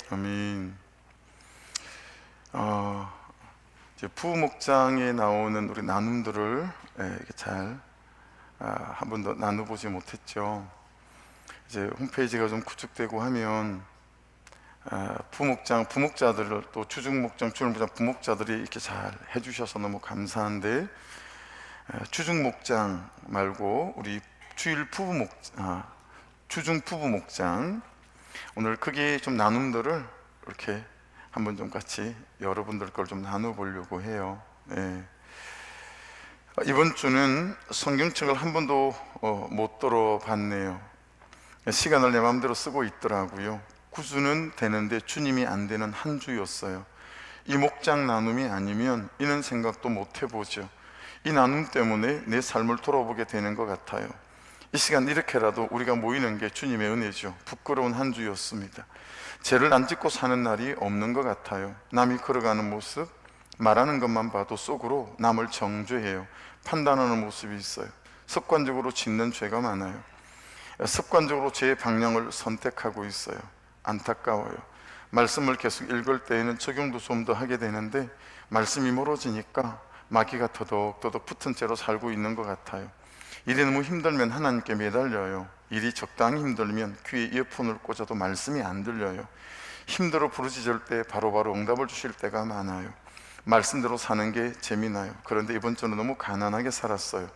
아멘. 이제 부목장에 나오는 우리 나눔들을 이렇게 잘 한 번도 나눠보지 못했죠. 이제 홈페이지가 좀 구축되고 하면 부목자들을 또 주중목장, 주일목장, 부목자들이 이렇게 잘 해주셔서 너무 감사한데 주중목장 말고 우리 주중 부부목장 오늘 크게 좀 나눔들을 이렇게 한번 좀 같이 여러분들 걸 좀 나눠보려고 해요. 이번 주는 성경책을 한 번도 못 들어봤네요. 시간을 내 마음대로 쓰고 있더라고요. 구주는 되는데 주님이 안 되는 한 주였어요. 이 목장 나눔이 아니면 이런 생각도 못 해보죠. 이 나눔 때문에 내 삶을 돌아보게 되는 것 같아요. 이 시간 이렇게라도 우리가 모이는 게 주님의 은혜죠. 부끄러운 한 주였습니다. 죄를 안 짓고 사는 날이 없는 것 같아요. 남이 걸어가는 모습, 말하는 것만 봐도 속으로 남을 정죄해요. 판단하는 모습이 있어요. 습관적으로 짓는 죄가 많아요. 습관적으로 죄의 방향을 선택하고 있어요. 안타까워요. 말씀을 계속 읽을 때에는 적용도 좀 더 하게 되는데 말씀이 멀어지니까 마귀가 더덕더덕 붙은 채로 살고 있는 것 같아요. 일이 너무 힘들면 하나님께 매달려요. 일이 적당히 힘들면 귀에 이어폰을 꽂아도 말씀이 안 들려요. 힘들어 부르짖을 때 바로바로 응답을 주실 때가 많아요. 말씀대로 사는 게 재미나요. 그런데 이번 주는 너무 가난하게 살았어요.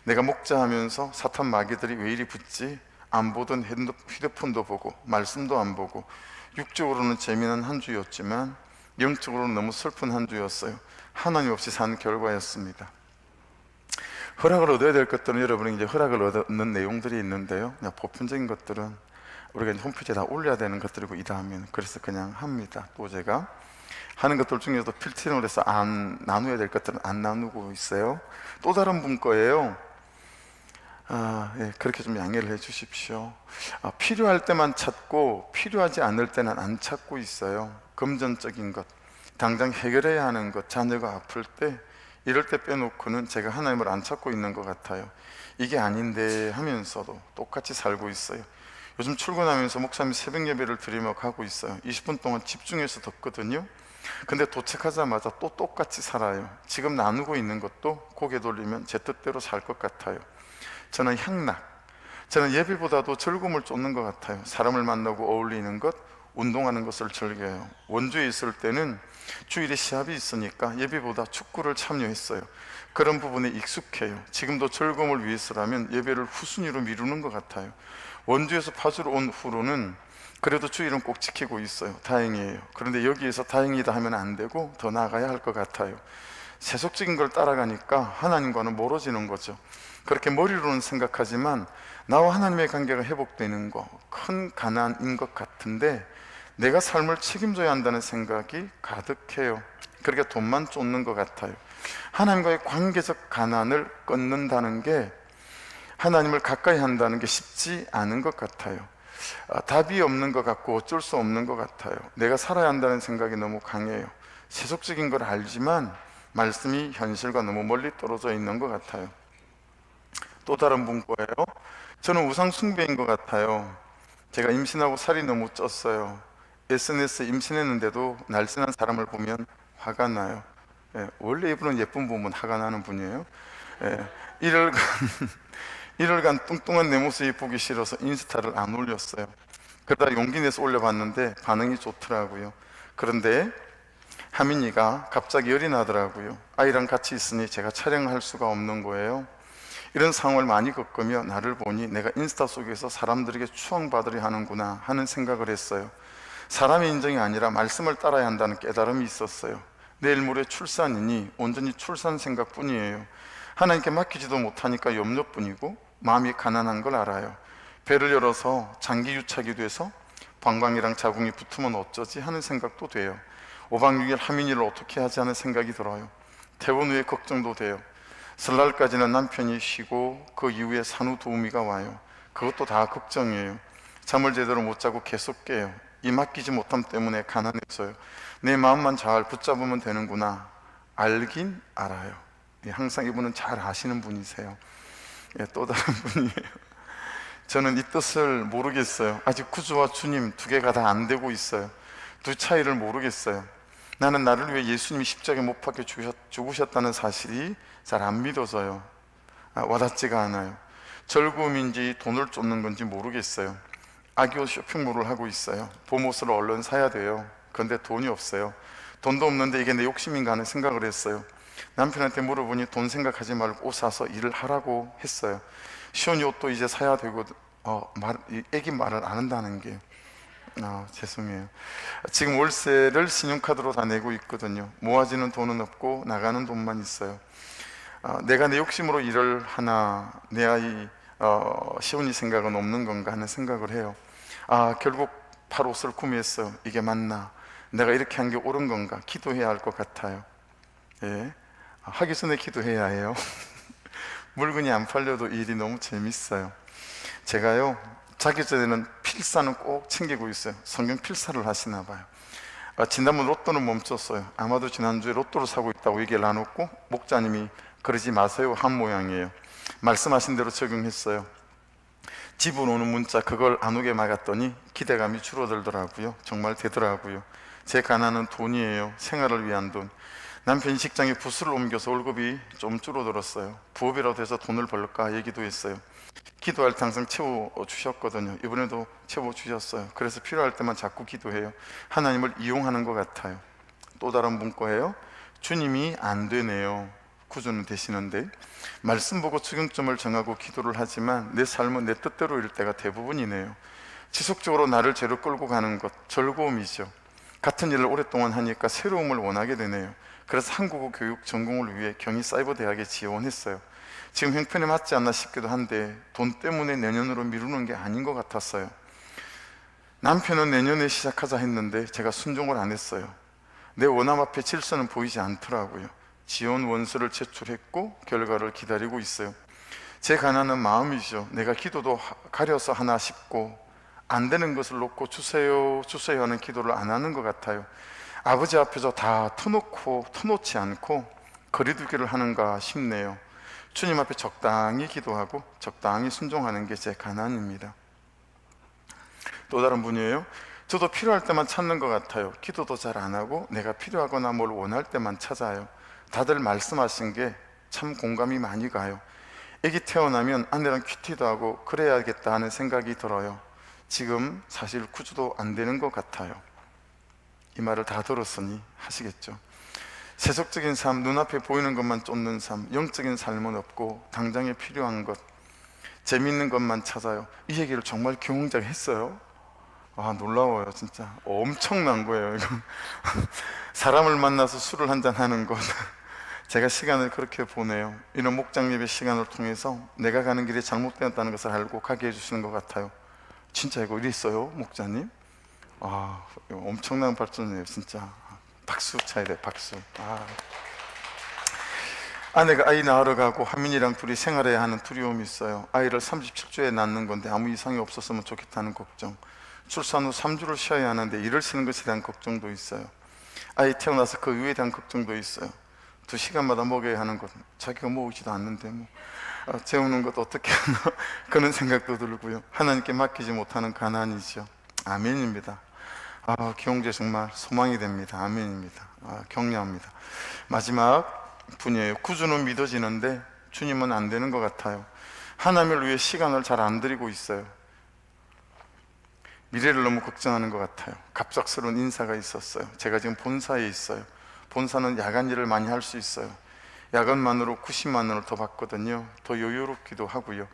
내가 목자하면서 사탄 마귀들이 왜 이리 붙지? 안 보던 휴대폰도 보고 말씀도 안 보고 육적으로는 재미난 한 주였지만 영적으로는 너무 슬픈 한 주였어요. 하나님 없이 산 결과였습니다. 허락을 얻어야 될 것들은 여러분이 이제 허락을 얻는 내용들이 있는데요. 그냥 보편적인 것들은 우리가 이제 홈페이지에 다 올려야 되는 것들이고 이다음에는 그래서 그냥 합니다. 또 제가 하는 것들 중에서도 필터링을 해서 안 나눠야 될 것들은 안 나누고 있어요. 또 다른 분 거예요. 그렇게 좀 양해를 해 주십시오. 필요할 때만 찾고 필요하지 않을 때는 안 찾고 있어요. 금전적인 것, 당장 해결해야 하는 것, 자녀가 아플 때 이럴 때 빼놓고는 제가 하나님을 안 찾고 있는 것 같아요. 이게 아닌데 하면서도 똑같이 살고 있어요. 요즘 출근하면서 목사님 새벽 예배를 드리며 가고 있어요. 20분 동안 집중해서 듣거든요. 근데 도착하자마자 또 똑같이 살아요. 지금 나누고 있는 것도 고개 돌리면 제 뜻대로 살 것 같아요. 저는 저는 예배보다도 즐거움을 쫓는 것 같아요. 사람을 만나고 어울리는 것, 운동하는 것을 즐겨요. 원주에 있을 때는 주일에 시합이 있으니까 예배보다 축구를 참여했어요. 그런 부분에 익숙해요. 지금도 즐거움을 위해서라면 예배를 후순위로 미루는 것 같아요. 원주에서 파주로 온 후로는 그래도 주일은 꼭 지키고 있어요. 다행이에요. 그런데 여기에서 다행이다 하면 안 되고 더 나아가야 할 것 같아요. 세속적인 걸 따라가니까 하나님과는 멀어지는 거죠. 그렇게 머리로는 생각하지만 나와 하나님의 관계가 회복되는 거 큰 가난인 것 같은데 내가 삶을 책임져야 한다는 생각이 가득해요. 그렇게 돈만 쫓는 것 같아요. 하나님과의 관계적 가난을 끊는다는 게 하나님을 가까이 한다는 게 쉽지 않은 것 같아요. 답이 없는 것 같고 어쩔 수 없는 것 같아요. 내가 살아야 한다는 생각이 너무 강해요. 세속적인 걸 알지만 말씀이 현실과 너무 멀리 떨어져 있는 것 같아요. 또 다른 분 거예요. 저는 우상 숭배인 것 같아요. 제가 임신하고 살이 너무 쪘어요. SNS에 임신했는데도 날씬한 사람을 보면 화가 나요. 원래 이분은 예쁜 보면 화가 나는 분이에요. 1월간 뚱뚱한 내 모습이 보기 싫어서 인스타를 안 올렸어요. 그러다 용기 내서 올려봤는데 반응이 좋더라고요. 그런데 하민이가 갑자기 열이 나더라고요. 아이랑 같이 있으니 제가 촬영할 수가 없는 거예요. 이런 상황을 많이 겪으며 나를 보니 내가 인스타 속에서 사람들에게 추앙받으려 하는구나 하는 생각을 했어요. 사람의 인정이 아니라 말씀을 따라야 한다는 깨달음이 있었어요. 내일 모레 출산이니 온전히 출산 생각뿐이에요. 하나님께 맡기지도 못하니까 염려뿐이고 마음이 가난한 걸 알아요. 배를 열어서 장기 유착이 돼서 방광이랑 자궁이 붙으면 어쩌지 하는 생각도 돼요. 5박 6일 하민이를 어떻게 하지 하는 생각이 들어요. 퇴원 후에 걱정도 돼요. 설날까지는 남편이 쉬고 그 이후에 산후도우미가 와요. 그것도 다 걱정이에요. 잠을 제대로 못 자고 계속 깨요. 이 맡기지 못함 때문에 가난해져요. 내 마음만 잘 붙잡으면 되는구나. 알긴 알아요. 항상 이분은 잘 아시는 분이세요. 또 다른 분이에요. 저는 이 뜻을 모르겠어요. 아직 구주와 주님 두 개가 다 안 되고 있어요. 두 차이를 모르겠어요. 나는 나를 위해 예수님이 십자가에 못 박혀 죽으셨다는 사실이 잘 안 믿어져요. 와닿지가 않아요. 절구음인지 돈을 쫓는 건지 모르겠어요. 아기옷 쇼핑몰을 하고 있어요. 봄옷을 얼른 사야 돼요. 그런데 돈이 없어요. 돈도 없는데 이게 내 욕심인가 하는 생각을 했어요. 남편한테 물어보니 돈 생각하지 말고 옷 사서 일을 하라고 했어요. 시온이 옷도 이제 사야 되고 애기 말을 안 한다는 게 죄송해요. 지금 월세를 신용카드로 다 내고 있거든요. 모아지는 돈은 없고 나가는 돈만 있어요. 내가 내 욕심으로 일을 하나, 내 아이 시온이 생각은 없는 건가 하는 생각을 해요. 결국 팔 옷을 구매했어요. 이게 맞나? 내가 이렇게 한 게 옳은 건가? 기도해야 할 것 같아요. 예. 하기 전에 기도해야 해요. 물건이 안 팔려도 일이 너무 재밌어요. 제가요, 자기 전에는 필사는 꼭 챙기고 있어요. 성경 필사를 하시나 봐요. 지난번 로또는 멈췄어요. 아마도 지난주에 로또를 사고 있다고 얘기를 나눴고, 목자님이 그러지 마세요 한 모양이에요. 말씀하신 대로 적용했어요. 집으로 오는 문자 그걸 안 오게 막았더니 기대감이 줄어들더라고요. 정말 되더라고요. 제 가난은 돈이에요. 생활을 위한 돈. 남편이 직장에 부스를 옮겨서 월급이 좀 줄어들었어요. 부업이라도 해서 돈을 벌까 얘기도 했어요. 기도할 때 항상 채워주셨거든요. 이번에도 채워주셨어요. 그래서 필요할 때만 자꾸 기도해요. 하나님을 이용하는 것 같아요. 또 다른 문구예요. 주님이 안 되네요. 구조는 되시는데, 말씀 보고 적용점을 정하고 기도를 하지만 내 삶은 내 뜻대로일 때가 대부분이네요. 지속적으로 나를 죄로 끌고 가는 것, 즐거움이죠. 같은 일을 오랫동안 하니까 새로움을 원하게 되네요. 그래서 한국어 교육 전공을 위해 경희사이버대학에 지원했어요. 지금 형편에 맞지 않나 싶기도 한데 돈 때문에 내년으로 미루는 게 아닌 것 같았어요. 남편은 내년에 시작하자 했는데 제가 순종을 안 했어요. 내 원함 앞에 질서는 보이지 않더라고요. 지원 원서를 제출했고 결과를 기다리고 있어요. 제 가난은 마음이죠. 내가 기도도 가려서 하나 싶고 안 되는 것을 놓고 주세요 주세요 하는 기도를 안 하는 것 같아요. 아버지 앞에서 다 터놓지 않고 거리두기를 하는가 싶네요. 주님 앞에 적당히 기도하고 적당히 순종하는 게 제 가난입니다. 또 다른 분이에요. 저도 필요할 때만 찾는 것 같아요. 기도도 잘 안 하고 내가 필요하거나 뭘 원할 때만 찾아요. 다들 말씀하신 게 참 공감이 많이 가요. 아기 태어나면 아내랑 큐티도 하고 그래야겠다 하는 생각이 들어요. 지금 사실 구조도 안 되는 것 같아요. 이 말을 다 들었으니 하시겠죠. 세속적인 삶, 눈앞에 보이는 것만 쫓는 삶, 영적인 삶은 없고 당장에 필요한 것, 재밌는 것만 찾아요. 이 얘기를 정말 경험자가 했어요. 놀라워요. 진짜 엄청난 거예요. 이거. 사람을 만나서 술을 한잔 하는 것, 제가 시간을 그렇게 보내요. 이런 목장 예배 시간을 통해서 내가 가는 길이 잘못되었다는 것을 알고 가게 해주시는 것 같아요. 진짜 이거 이랬어요, 목자님? 엄청난 발전이에요. 진짜 박수 쳐야 돼, 박수. 아내가 아이 낳으러 가고 하민이랑 둘이 생활해야 하는 두려움이 있어요. 아이를 37주에 낳는 건데 아무 이상이 없었으면 좋겠다는 걱정. 출산 후 3주를 쉬어야 하는데 일을 쉬는 것에 대한 걱정도 있어요. 아이 태어나서 그 이유에 대한 걱정도 있어요. 2시간마다 먹여야 하는 것, 자기가 먹이지도 않는데 재우는 것 어떻게 하나 그런 생각도 들고요. 하나님께 맡기지 못하는 가난이죠. 아멘입니다. 기홍제 정말 소망이 됩니다. 아멘입니다. 격려합니다. 마지막 분이에요. 구주는 믿어지는데 주님은 안 되는 것 같아요. 하나님을 위해 시간을 잘 안 들이고 있어요. 미래를 너무 걱정하는 것 같아요. 갑작스러운 인사가 있었어요. 제가 지금 본사에 있어요. 본사는 야간 일을 많이 할 수 있어요. 야간만으로 90만 원을 더 받거든요. 더 여유롭기도 하고요.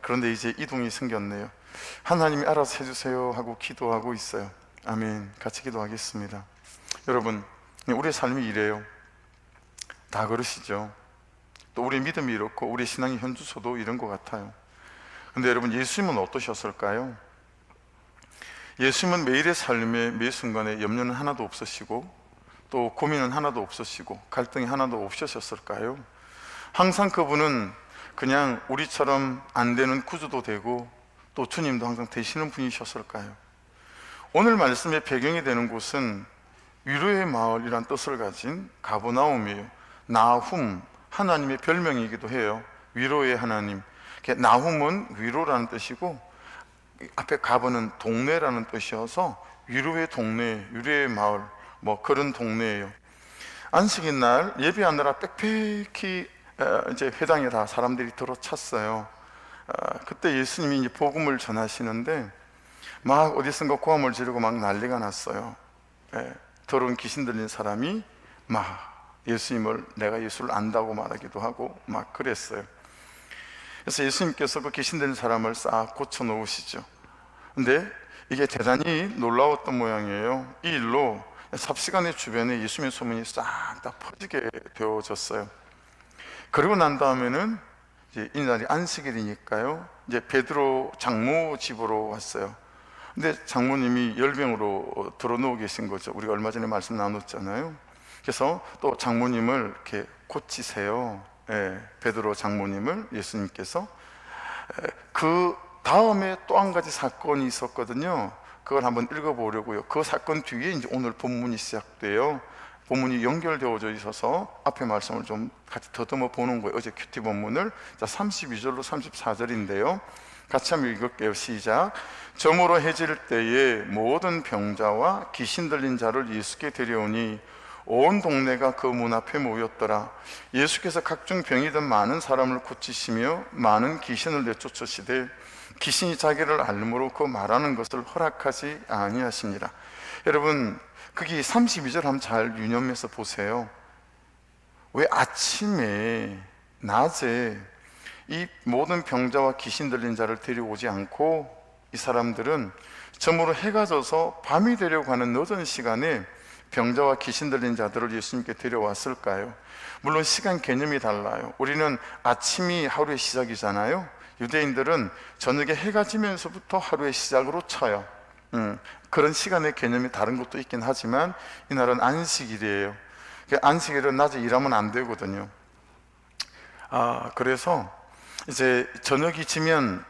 그런데 이제 이동이 생겼네요. 하나님이 알아서 해주세요 하고 기도하고 있어요. 아멘. 같이 기도하겠습니다. 여러분, 우리의 삶이 이래요. 다 그러시죠. 또 우리 믿음이 이렇고 우리 신앙의 현주소도 이런 것 같아요. 근데 여러분, 예수님은 어떠셨을까요? 예수님은 매일의 삶의 매 순간에 염려는 하나도 없으시고 또 고민은 하나도 없으시고 갈등이 하나도 없으셨을까요? 항상 그분은 그냥 우리처럼 안 되는 구주도 되고 또 주님도 항상 되시는 분이셨을까요? 오늘 말씀의 배경이 되는 곳은 위로의 마을이란 뜻을 가진 가버나움이에요. 나훔, 하나님의 별명이기도 해요. 위로의 하나님. 나훔은 위로라는 뜻이고 앞에 가버는 동네라는 뜻이어서 유료의 동네, 유료의 마을, 뭐 그런 동네예요. 안식일 날 예배하느라 빽빽히 이제 회당에 다 사람들이 들어찼어요. 그때 예수님이 이제 복음을 전하시는데 막 어디선가 고함을 지르고 막 난리가 났어요. 더러운 귀신 들린 사람이 막 예수님을, 내가 예수를 안다고 말하기도 하고 막 그랬어요. 그래서 예수님께서 그 귀신 들린 사람을 싹 고쳐 놓으시죠. 근데 이게 대단히 놀라웠던 모양이에요. 이 일로 삽시간의 주변에 예수님의 소문이 싹 다 퍼지게 되어졌어요. 그러고 난 다음에는 이제 이날이 안식일이니까요, 이제 베드로 장모 집으로 왔어요. 근데 장모님이 열병으로 들어누워 계신 거죠. 우리가 얼마 전에 말씀 나눴잖아요. 그래서 또 장모님을 이렇게 고치세요. 베드로 장모님을 예수님께서. 그 다음에 또 한 가지 사건이 있었거든요. 그걸 한번 읽어보려고요. 그 사건 뒤에 이제 오늘 본문이 시작돼요. 본문이 연결되어져 있어서 앞에 말씀을 좀 같이 더듬어 보는 거예요. 어제 큐티 본문을. 자, 32절로 34절인데요. 같이 한번 읽을게요. 시작. 저물어 해질 때에 모든 병자와 귀신 들린 자를 예수께 데려오니 온 동네가 그 문 앞에 모였더라. 예수께서 각종 병이 든 많은 사람을 고치시며 많은 귀신을 내쫓으시되 귀신이 자기를 알므로 그 말하는 것을 허락하지 아니하시니라. 여러분, 거기 32절 한번 잘 유념해서 보세요. 왜 아침에 낮에 이 모든 병자와 귀신 들린 자를 데려오지 않고 이 사람들은 저물어 해가 져서 밤이 되려고 하는 늦은 시간에 병자와 귀신 들린 자들을 예수님께 데려왔을까요? 물론 시간 개념이 달라요. 우리는 아침이 하루의 시작이잖아요. 유대인들은 저녁에 해가 지면서부터 하루의 시작으로 쳐요. 그런 시간의 개념이 다른 것도 있긴 하지만 이날은 안식일이에요. 안식일은 낮에 일하면 안 되거든요. 그래서 이제 저녁이 지면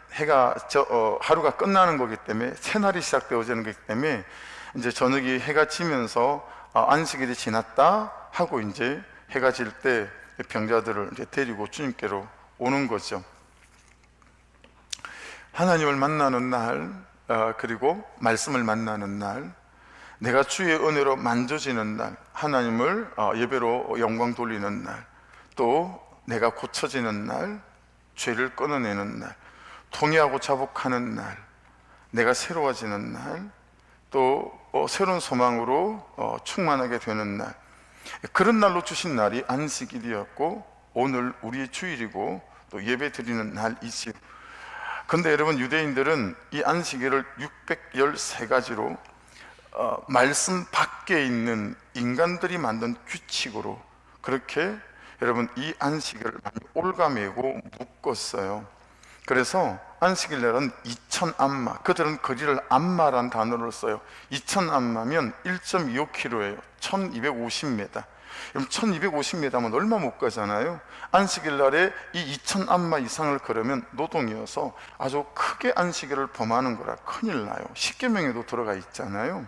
하루가 끝나는 거기 때문에 새날이 시작되어지는 거기 때문에 이제 저녁이 해가 지면서 안식일이 지났다 하고 이제 해가 질 때 병자들을 이제 데리고 주님께로 오는 거죠. 하나님을 만나는 날, 그리고 말씀을 만나는 날, 내가 주의 은혜로 만져지는 날, 하나님을 예배로 영광 돌리는 날, 또 내가 고쳐지는 날, 죄를 끊어내는 날, 통회하고 자복하는 날, 내가 새로워지는 날, 또 새로운 소망으로 충만하게 되는 날, 그런 날로 주신 날이 안식일이었고 오늘 우리의 주일이고 또 예배 드리는 날이지요. 근데 여러분, 유대인들은 이 안식일을 613가지로 말씀 밖에 있는 인간들이 만든 규칙으로 그렇게 여러분 이 안식일을 많이 올가매고 묶었어요. 그래서 안식일 날은 2000암마, 그들은 거리를 암마란 단어를 써요. 2000암마면 1.25km예요. 1250m. 그럼 1250m면 얼마 못 가잖아요. 안식일 날에 이 2000암마 이상을 걸으면 노동이어서 아주 크게 안식일을 범하는 거라 큰일 나요. 십계명에도 들어가 있잖아요.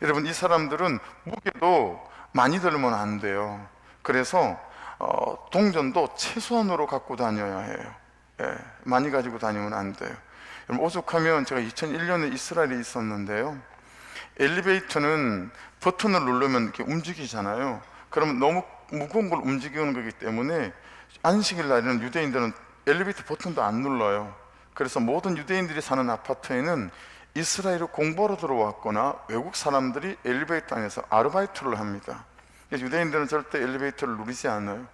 여러분, 이 사람들은 무게도 많이 들면 안 돼요. 그래서 동전도 최소한으로 갖고 다녀야 해요. 많이 가지고 다니면 안 돼요. 여러분, 오죽하면 제가 2001년에 이스라엘에 있었는데요, 엘리베이터는 버튼을 누르면 이렇게 움직이잖아요. 그러면 너무 무거운 걸 움직이는 거기 때문에 안식일 날에는 유대인들은 엘리베이터 버튼도 안 눌러요. 그래서 모든 유대인들이 사는 아파트에는 이스라엘에 공부하러 들어왔거나 외국 사람들이 엘리베이터 안에서 아르바이트를 합니다. 그래서 유대인들은 절대 엘리베이터를 누리지 않아요.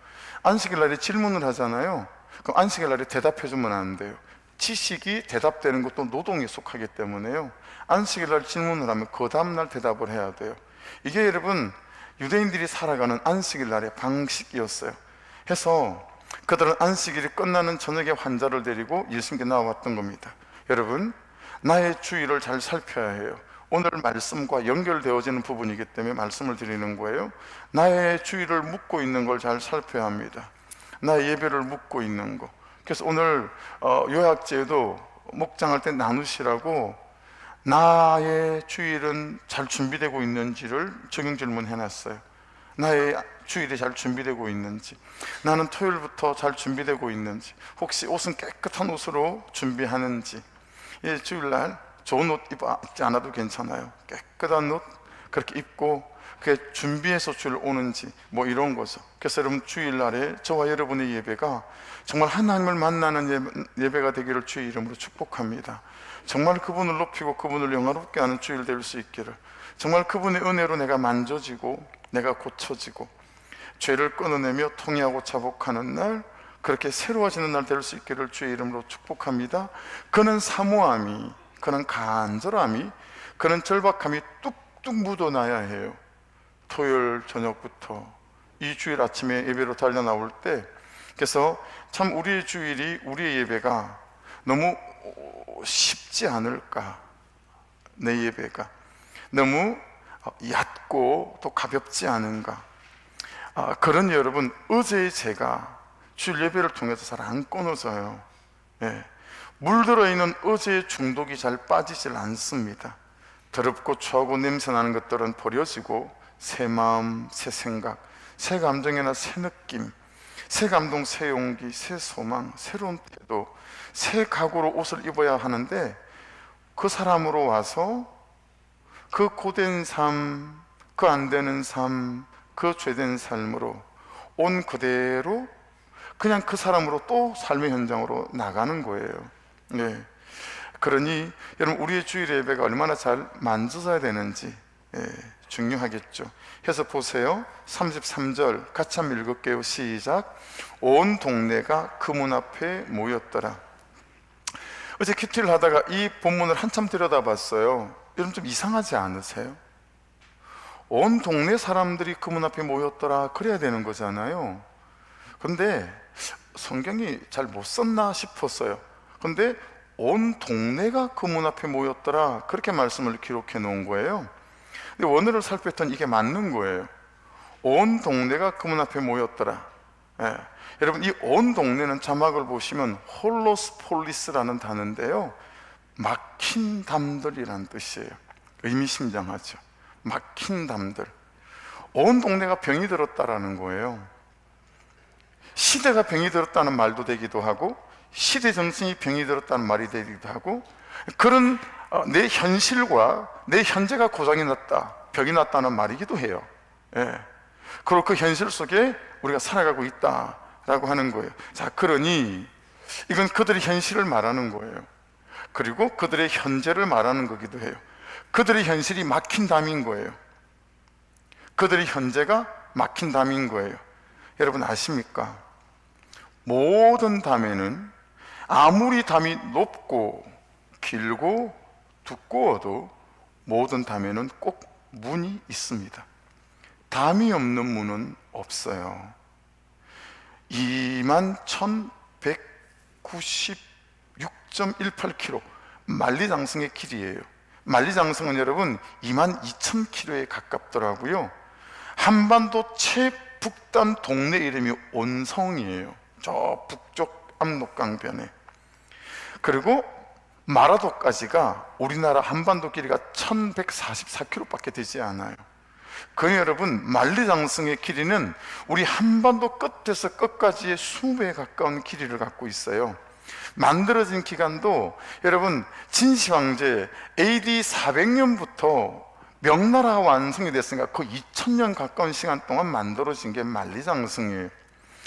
안식일 날에 질문을 하잖아요. 그럼 안식일 날에 대답해 주면 안 돼요. 지식이 대답되는 것도 노동에 속하기 때문에요. 안식일 날 질문을 하면 그 다음날 대답을 해야 돼요. 이게 여러분 유대인들이 살아가는 안식일 날의 방식이었어요. 해서 그들은 안식일이 끝나는 저녁에 환자를 데리고 예수님께 나와왔던 겁니다. 여러분, 나의 주의를 잘 살펴야 해요. 오늘 말씀과 연결되어지는 부분이기 때문에 말씀을 드리는 거예요. 나의 주의를 묻고 있는 걸 잘 살펴야 합니다. 나의 예배를 묻고 있는 거. 그래서 오늘 요약제도 목장할 때 나누시라고 나의 주일은 잘 준비되고 있는지를 적용 질문해놨어요. 나의 주일이 잘 준비되고 있는지, 나는 토요일부터 잘 준비되고 있는지, 혹시 옷은 깨끗한 옷으로 준비하는지, 주일날 좋은 옷 입지 않아도 괜찮아요. 깨끗한 옷 그렇게 입고 그게 준비해서 주일 오는지 뭐 이런 거죠. 그래서 여러분 주일날에 저와 여러분의 예배가 정말 하나님을 만나는 예배가 되기를 주의 이름으로 축복합니다. 정말 그분을 높이고 그분을 영화롭게 하는 주일 될 수 있기를, 정말 그분의 은혜로 내가 만져지고 내가 고쳐지고 죄를 끊어내며 통회하고 자복하는 날, 그렇게 새로워지는 날 될 수 있기를 주의 이름으로 축복합니다. 그는 사모함이, 그는 간절함이, 그는 절박함이 뚝뚝 묻어나야 해요. 토요일 저녁부터 이 주일 아침에 예배로 달려 나올 때, 그래서 참 우리의 주일이, 우리의 예배가 너무 쉽지 않을까, 내 예배가 너무 얕고 또 가볍지 않은가. 그런 여러분, 어제의 제가 주일 예배를 통해서 잘 안 끊어져요. 물들어 있는 어제의 중독이 잘 빠지질 않습니다. 더럽고 추하고 냄새나는 것들은 버려지고 새 마음, 새 생각, 새 감정이나 새 느낌, 새 감동, 새 용기, 새 소망, 새로운 태도, 새 각오로 옷을 입어야 하는데, 그 사람으로 와서 그 고된 삶, 그 안 되는 삶, 그 죄된 삶으로 온 그대로 그냥 그 사람으로 또 삶의 현장으로 나가는 거예요. 그러니 여러분, 우리의 주일 예배가 얼마나 잘 만져져야 되는지 중요하겠죠. 해서 보세요. 33절 같이 한번 읽을게요. 시작. 온 동네가 그 문 앞에 모였더라. 어제 큐티를 하다가 이 본문을 한참 들여다봤어요. 여러분 좀 이상하지 않으세요? 온 동네 사람들이 그 문 앞에 모였더라 그래야 되는 거잖아요. 근데 성경이 잘 못 썼나 싶었어요. 근데 온 동네가 그 문 앞에 모였더라 그렇게 말씀을 기록해 놓은 거예요. 근데 원어를 살폈더니 이게 맞는 거예요. 온 동네가 그 문 앞에 모였더라. 여러분, 이 온 동네는 자막을 보시면 홀로스폴리스라는 단어인데요, 막힌 담들이라는 뜻이에요. 의미심장하죠. 막힌 담들. 온 동네가 병이 들었다라는 거예요. 시대가 병이 들었다는 말도 되기도 하고, 시대 정신이 병이 들었다는 말이 되기도 하고, 그런 내 현실과 내 현재가 고장이 났다, 병이 났다는 말이기도 해요. 그리고 그 현실 속에 우리가 살아가고 있다라고 하는 거예요. 자, 그러니 이건 그들의 현실을 말하는 거예요. 그리고 그들의 현재를 말하는 거기도 해요. 그들의 현실이 막힌 담인 거예요. 그들의 현재가 막힌 담인 거예요. 여러분 아십니까? 모든 담에는 아무리 담이 높고 길고 두꺼워도 모든 담에는 꼭 문이 있습니다. 담이 없는 문은 없어요. 21,196.18km 만리장성의 길이에요. 만리장성은 여러분 22,000km에 가깝더라고요. 한반도 최북단 동네 이름이 온성이에요. 저 북쪽 압록강변에. 그리고 마라도까지가 우리나라 한반도 길이가 1144km밖에 되지 않아요. 그 여러분, 만리장성의 길이는 우리 한반도 끝에서 끝까지의 20배에 가까운 길이를 갖고 있어요. 만들어진 기간도 여러분, 진시황제 AD 400년부터 명나라가 완성이 됐으니까 그 2000년 가까운 시간 동안 만들어진 게 만리장성이에요.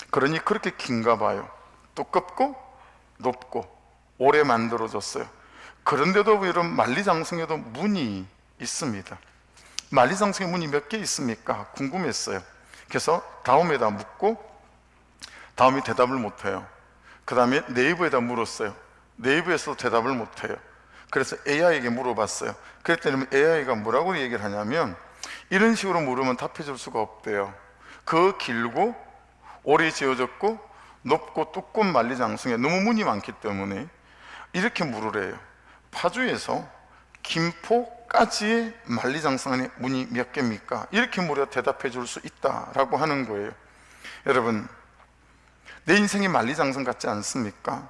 그러니 그렇게 긴가 봐요. 두껍고 높고 오래 만들어졌어요. 그런데도 이런 만리장성에도 문이 있습니다. 만리장성에 문이 몇 개 있습니까? 궁금했어요. 그래서 다음에다 묻고, 다음이 대답을 못해요. 그 다음에 네이버에다 물었어요. 네이버에서도 대답을 못해요. 그래서 AI에게 물어봤어요. 그랬더니 AI가 뭐라고 얘기를 하냐면, 이런 식으로 물으면 답해 줄 수가 없대요. 그 길고 오래 지어졌고 높고 두꺼운 만리장성에 너무 문이 많기 때문에 이렇게 물으래요. 파주에서 김포까지의 만리장성 안에 문이 몇 개입니까? 이렇게 물어 대답해 줄 수 있다라고 하는 거예요. 여러분, 내 인생이 만리장성 같지 않습니까?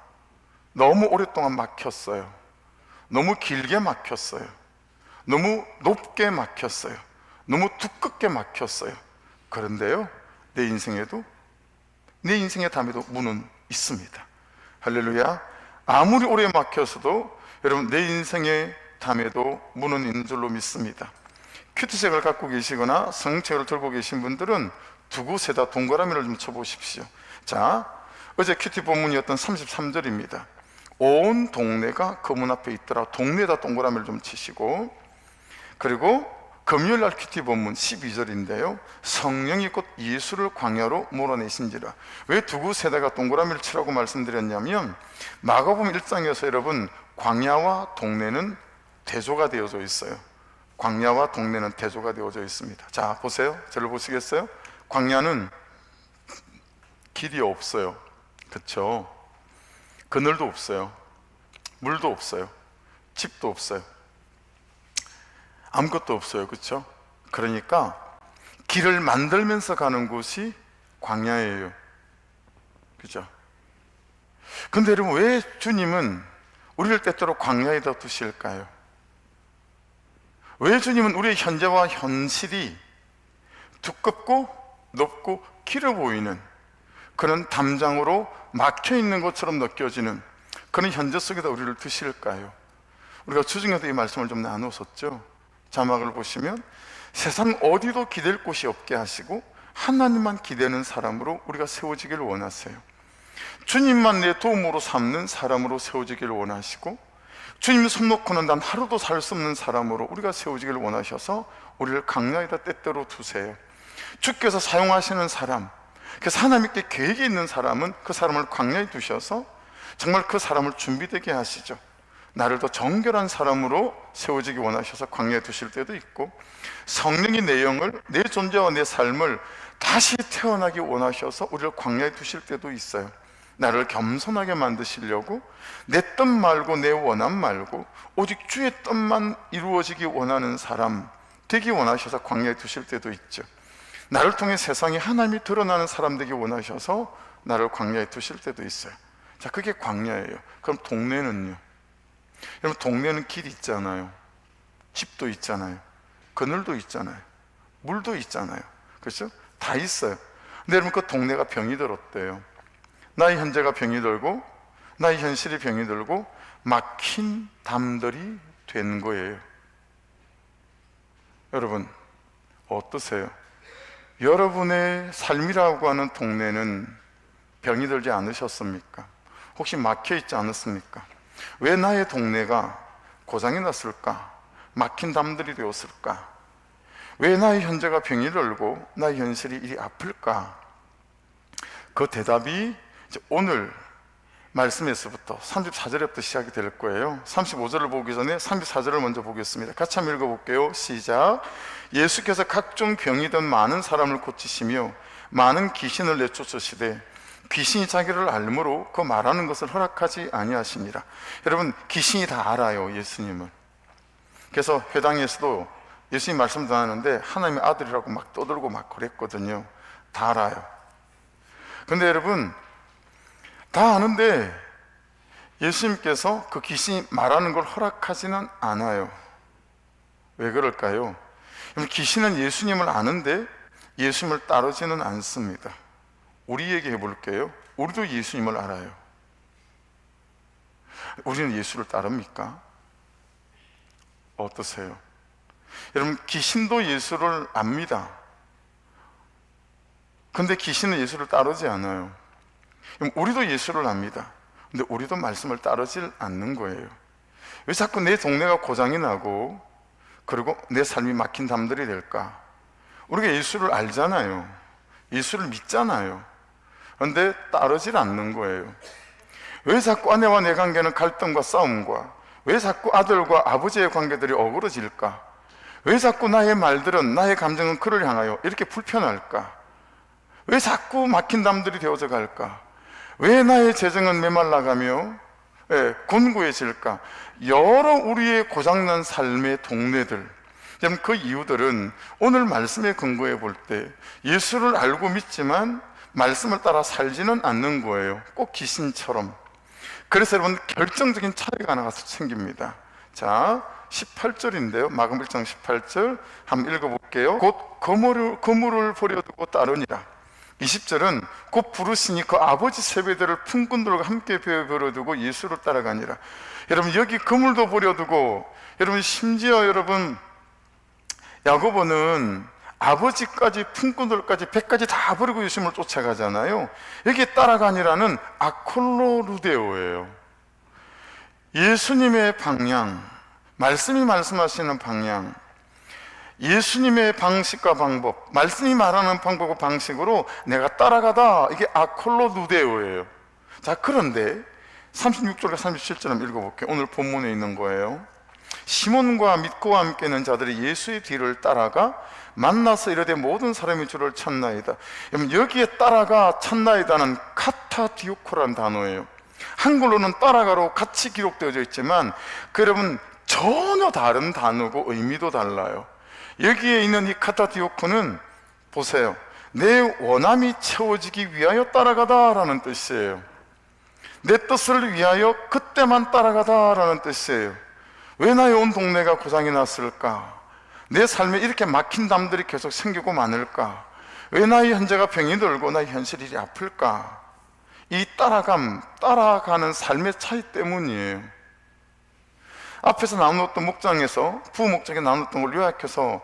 너무 오랫동안 막혔어요. 너무 길게 막혔어요. 너무 높게 막혔어요. 너무 두껍게 막혔어요. 그런데요, 내 인생에도, 내 인생의 담에도 문은 있습니다. 할렐루야. 아무리 오래 막혔어도 여러분, 내 인생의 큐티함에도 문은 있는 줄로 믿습니다. 큐티책을 갖고 계시거나 성책을 들고 계신 분들은 두 곳에다 동그라미를 좀 쳐보십시오. 자, 어제 큐티 본문이었던 33절입니다. 온 동네가 그 문 앞에 있더라. 동네에다 동그라미를 좀 치시고, 그리고 금요일날 큐티 본문 12절인데요, 성령이 곧 예수를 광야로 몰아내신지라. 왜 두 곳에다가 동그라미를 치라고 말씀드렸냐면, 마가복음 1장에서 여러분, 광야와 동네는 대조가 되어져 있어요. 광야와 동네는 대조가 되어져 있습니다. 자, 보세요. 저를 보시겠어요? 광야는 길이 없어요. 그렇죠? 그늘도 없어요. 물도 없어요. 집도 없어요. 아무것도 없어요. 그렇죠? 그러니까 길을 만들면서 가는 곳이 광야예요. 그죠? 근데 여러분, 왜 주님은 우리를 때때로 광야에다 두실까요? 왜 주님은 우리의 현재와 현실이 두껍고 높고 길어 보이는 그런 담장으로 막혀 있는 것처럼 느껴지는 그런 현재 속에다 우리를 두실까요? 우리가 주중에도 이 말씀을 좀 나눴었죠. 자막을 보시면, 세상 어디도 기댈 곳이 없게 하시고 하나님만 기대는 사람으로 우리가 세워지기를 원하세요. 주님만 내 도움으로 삼는 사람으로 세워지기를 원하시고, 주님 손 놓고는 단 하루도 살 수 없는 사람으로 우리가 세워지기를 원하셔서 우리를 광야에다 때때로 두세요. 주께서 사용하시는 사람, 그래서 하나님께 계획이 있는 사람은 그 사람을 광야에 두셔서 정말 그 사람을 준비되게 하시죠. 나를 더 정결한 사람으로 세워지기 원하셔서 광야에 두실 때도 있고, 성령이 내 영을, 내 존재와 내 삶을 다시 태어나기 원하셔서 우리를 광야에 두실 때도 있어요. 나를 겸손하게 만드시려고 내 뜻 말고 내 원함 말고 오직 주의 뜻만 이루어지기 원하는 사람 되기 원하셔서 광야에 두실 때도 있죠. 나를 통해 세상에 하나님이 드러나는 사람 되기 원하셔서 나를 광야에 두실 때도 있어요. 자, 그게 광야예요. 그럼 동네는요? 여러분, 동네는 길 있잖아요. 집도 있잖아요. 그늘도 있잖아요. 물도 있잖아요. 그렇죠? 다 있어요. 근데 여러분, 그 동네가 병이 들었대요. 나의 현재가 병이 들고 나의 현실이 병이 들고 막힌 담들이 된 거예요. 여러분, 어떠세요? 여러분의 삶이라고 하는 동네는 병이 들지 않으셨습니까? 혹시 막혀 있지 않았습니까? 왜 나의 동네가 고장이 났을까? 막힌 담들이 되었을까? 왜 나의 현재가 병이 들고 나의 현실이 이리 아플까? 그 대답이 오늘 말씀에서부터 34절부터 시작이 될 거예요. 35절을 보기 전에 34절을 먼저 보겠습니다. 같이 한번 읽어볼게요. 시작. 예수께서 각종 병이 든 많은 사람을 고치시며 많은 귀신을 내쫓으시되 귀신이 자기를 알므로 그 말하는 것을 허락하지 아니하시니라. 여러분, 귀신이 다 알아요, 예수님을. 그래서 회당에서도 예수님 말씀도 하는데 하나님의 아들이라고 막 떠들고 막 그랬거든요. 다 알아요. 근데 여러분, 다 아는데 예수님께서 그 귀신이 말하는 걸 허락하지는 않아요. 왜 그럴까요? 귀신은 예수님을 아는데 예수님을 따르지는 않습니다. 우리 얘기해 볼게요. 우리도 예수님을 알아요. 우리는 예수를 따릅니까? 어떠세요? 여러분, 귀신도 예수를 압니다. 근데 귀신은 예수를 따르지 않아요. 우리도 예수를 압니다. 근데 우리도 말씀을 따르질 않는 거예요. 왜 자꾸 내 동네가 고장이 나고 그리고 내 삶이 막힌 담들이 될까? 우리가 예수를 알잖아요. 예수를 믿잖아요. 그런데 따르질 않는 거예요. 왜 자꾸 아내와 내 관계는 갈등과 싸움과, 왜 자꾸 아들과 아버지의 관계들이 어그러질까? 왜 자꾸 나의 말들은, 나의 감정은 그를 향하여 이렇게 불편할까? 왜 자꾸 막힌 담들이 되어져 갈까? 왜 나의 재정은 메말라가며 곤고해질까? 여러 우리의 고장난 삶의 동네들, 그 이유들은 오늘 말씀에 근거해 볼 때 예수를 알고 믿지만 말씀을 따라 살지는 않는 거예요. 꼭 귀신처럼. 그래서 여러분, 결정적인 차이가 하나가 생깁니다. 자, 18절인데요 마가복음 1장 18절 한번 읽어볼게요. 곧 거물을 버려두고 따르니라. 20절은 곧 부르시니 그 아버지 세배들을 품꾼들과 함께 버려두고 예수를 따라가니라. 여러분, 여기 그물도 버려두고, 여러분, 심지어 여러분, 야고보는 아버지까지 품꾼들까지 배까지 다 버리고 예수님을 쫓아가잖아요. 여기에 따라가니라는 아콜로루데오예요. 예수님의 방향, 말씀이 말씀하시는 방향, 예수님의 방식과 방법, 말씀이 말하는 방법과 방식으로 내가 따라가다, 이게 아콜로루데오예요. 자, 그런데 36절과 37절 한번 읽어볼게요. 오늘 본문에 있는 거예요. 시몬과 믿고와 함께는 자들이 예수의 뒤를 따라가 만나서 이르되 모든 사람이 주를 찾나이다. 여기에 따라가 찾나이다는 카타디오코라는 단어예요. 한글로는 따라가로 같이 기록되어져 있지만 여러분 전혀 다른 단어고 의미도 달라요. 여기에 있는 이 카타디오코는 보세요, 내 원함이 채워지기 위하여 따라가다 라는 뜻이에요. 내 뜻을 위하여 그때만 따라가다 라는 뜻이에요. 왜 나의 온 동네가 고장이 났을까? 내 삶에 이렇게 막힌 담들이 계속 생기고 많을까? 왜 나의 현재가 병이 들고 나의 현실이 아플까? 이 따라가는 삶의 차이 때문이에요. 앞에서 나누었던 목장에서 부목장에 나누었던 걸 요약해서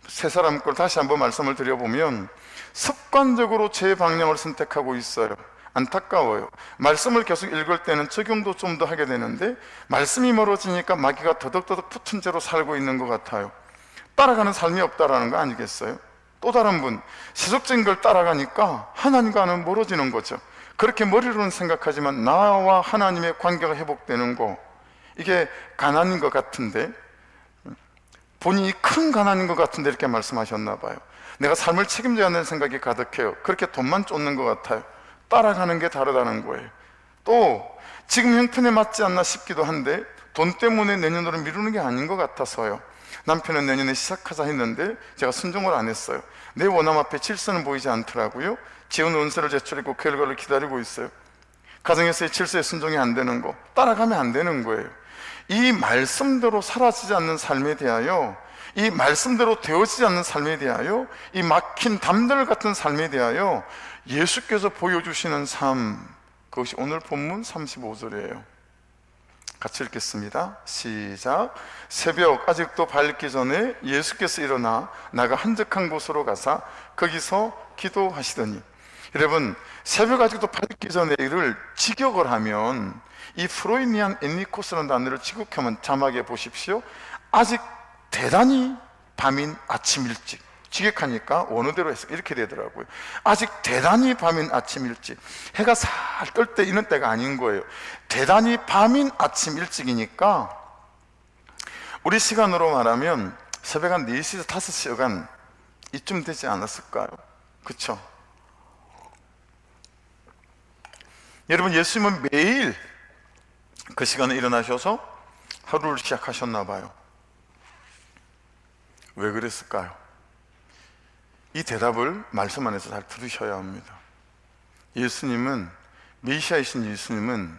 세 사람 걸 다시 한번 말씀을 드려보면, 습관적으로 제 방향을 선택하고 있어요. 안타까워요. 말씀을 계속 읽을 때는 적용도 좀 더 하게 되는데 말씀이 멀어지니까 마귀가 더덕더덕 붙은 채로 살고 있는 것 같아요. 따라가는 삶이 없다라는 거 아니겠어요? 또 다른 분, 세속적인 걸 따라가니까 하나님과는 멀어지는 거죠. 그렇게 머리로는 생각하지만 나와 하나님의 관계가 회복되는 거, 이게 가난인 것 같은데, 본인이 큰 가난인 것 같은데 이렇게 말씀하셨나 봐요. 내가 삶을 책임져야 하는 생각이 가득해요. 그렇게 돈만 쫓는 것 같아요. 따라가는 게 다르다는 거예요. 또 지금 형편에 맞지 않나 싶기도 한데 돈 때문에 내년으로 미루는 게 아닌 것 같아서요. 남편은 내년에 시작하자 했는데 제가 순종을 안 했어요. 내 원함 앞에 질서는 보이지 않더라고요. 지은 원서를 제출했고 결과를 기다리고 있어요. 가정에서의 질서에 순종이 안 되는 거, 따라가면 안 되는 거예요. 이 말씀대로 사라지지 않는 삶에 대하여, 이 말씀대로 되어지지 않는 삶에 대하여, 이 막힌 담들 같은 삶에 대하여 예수께서 보여주시는 삶, 그것이 오늘 본문 35절이에요. 같이 읽겠습니다. 시작. 새벽 아직도 밝기 전에 예수께서 일어나 나가 한적한 곳으로 가사 거기서 기도하시더니, 여러분, 새벽 아직도 밝기 전에를 직역을 하면, 이 프로이니안 엔니코스라는 단어를 직역하면 자막에 보십시오. 아직 대단히 밤인 아침 일찍. 직역하니까 원어대로 해서 이렇게 되더라고요. 아직 대단히 밤인 아침 일찍. 해가 살 뜰 때 이런 때가 아닌 거예요. 대단히 밤인 아침 일찍이니까 우리 시간으로 말하면 새벽 한 4시에서 5시 여간 이쯤 되지 않았을까요? 그렇죠? 여러분, 예수님은 매일 그 시간에 일어나셔서 하루를 시작하셨나 봐요. 왜 그랬을까요? 이 대답을 말씀 안에서 잘 들으셔야 합니다. 예수님은, 메시아이신 예수님은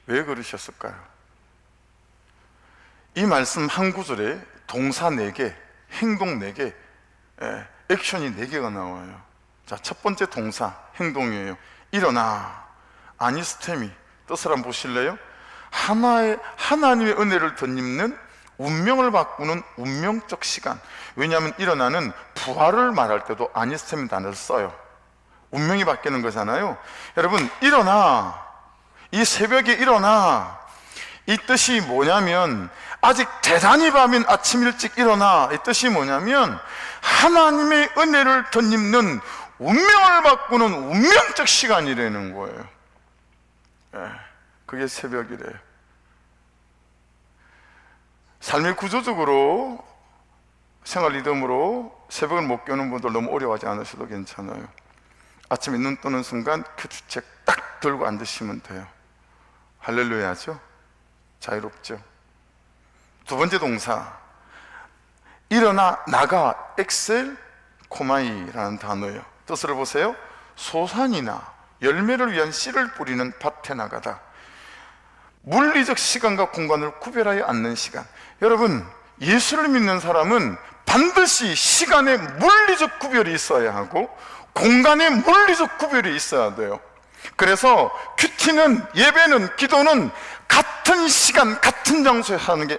왜 그러셨을까요? 이 말씀 한 구절에 동사 4개, 행동 4개, 액션이 4개가 나와요. 자, 첫 번째 동사, 행동이에요. 일어나. 아니스테미, 뜻을 한번 보실래요? 하나님의 은혜를 덧입는, 운명을 바꾸는 운명적 시간. 왜냐하면 일어나는 부활을 말할 때도 아니스테미 단어를 써요. 운명이 바뀌는 거잖아요. 여러분, 일어나. 이 새벽에 일어나. 이 뜻이 뭐냐면, 아직 대단히 밤인 아침 일찍 일어나. 이 뜻이 뭐냐면 하나님의 은혜를 덧입는, 운명을 바꾸는 운명적 시간이라는 거예요. 그게 새벽이래요. 삶의 구조적으로, 생활 리듬으로 새벽을 못 깨우는 분들 너무 어려워하지 않으셔도 괜찮아요. 아침에 눈 뜨는 순간 큐티책 딱 들고 앉으시면 돼요. 할렐루야죠? 자유롭죠? 두 번째 동사, 일어나, 나가, 엑셀 코마이라는 단어예요. 뜻을 보세요. 소산이나 열매를 위한 씨를 뿌리는 밭에 나가다. 물리적 시간과 공간을 구별하여 앉는 시간. 여러분, 예수를 믿는 사람은 반드시 시간에 물리적 구별이 있어야 하고 공간의 물리적 구별이 있어야 돼요. 그래서 큐티는, 예배는, 기도는 같은 시간 같은 장소에 하는 게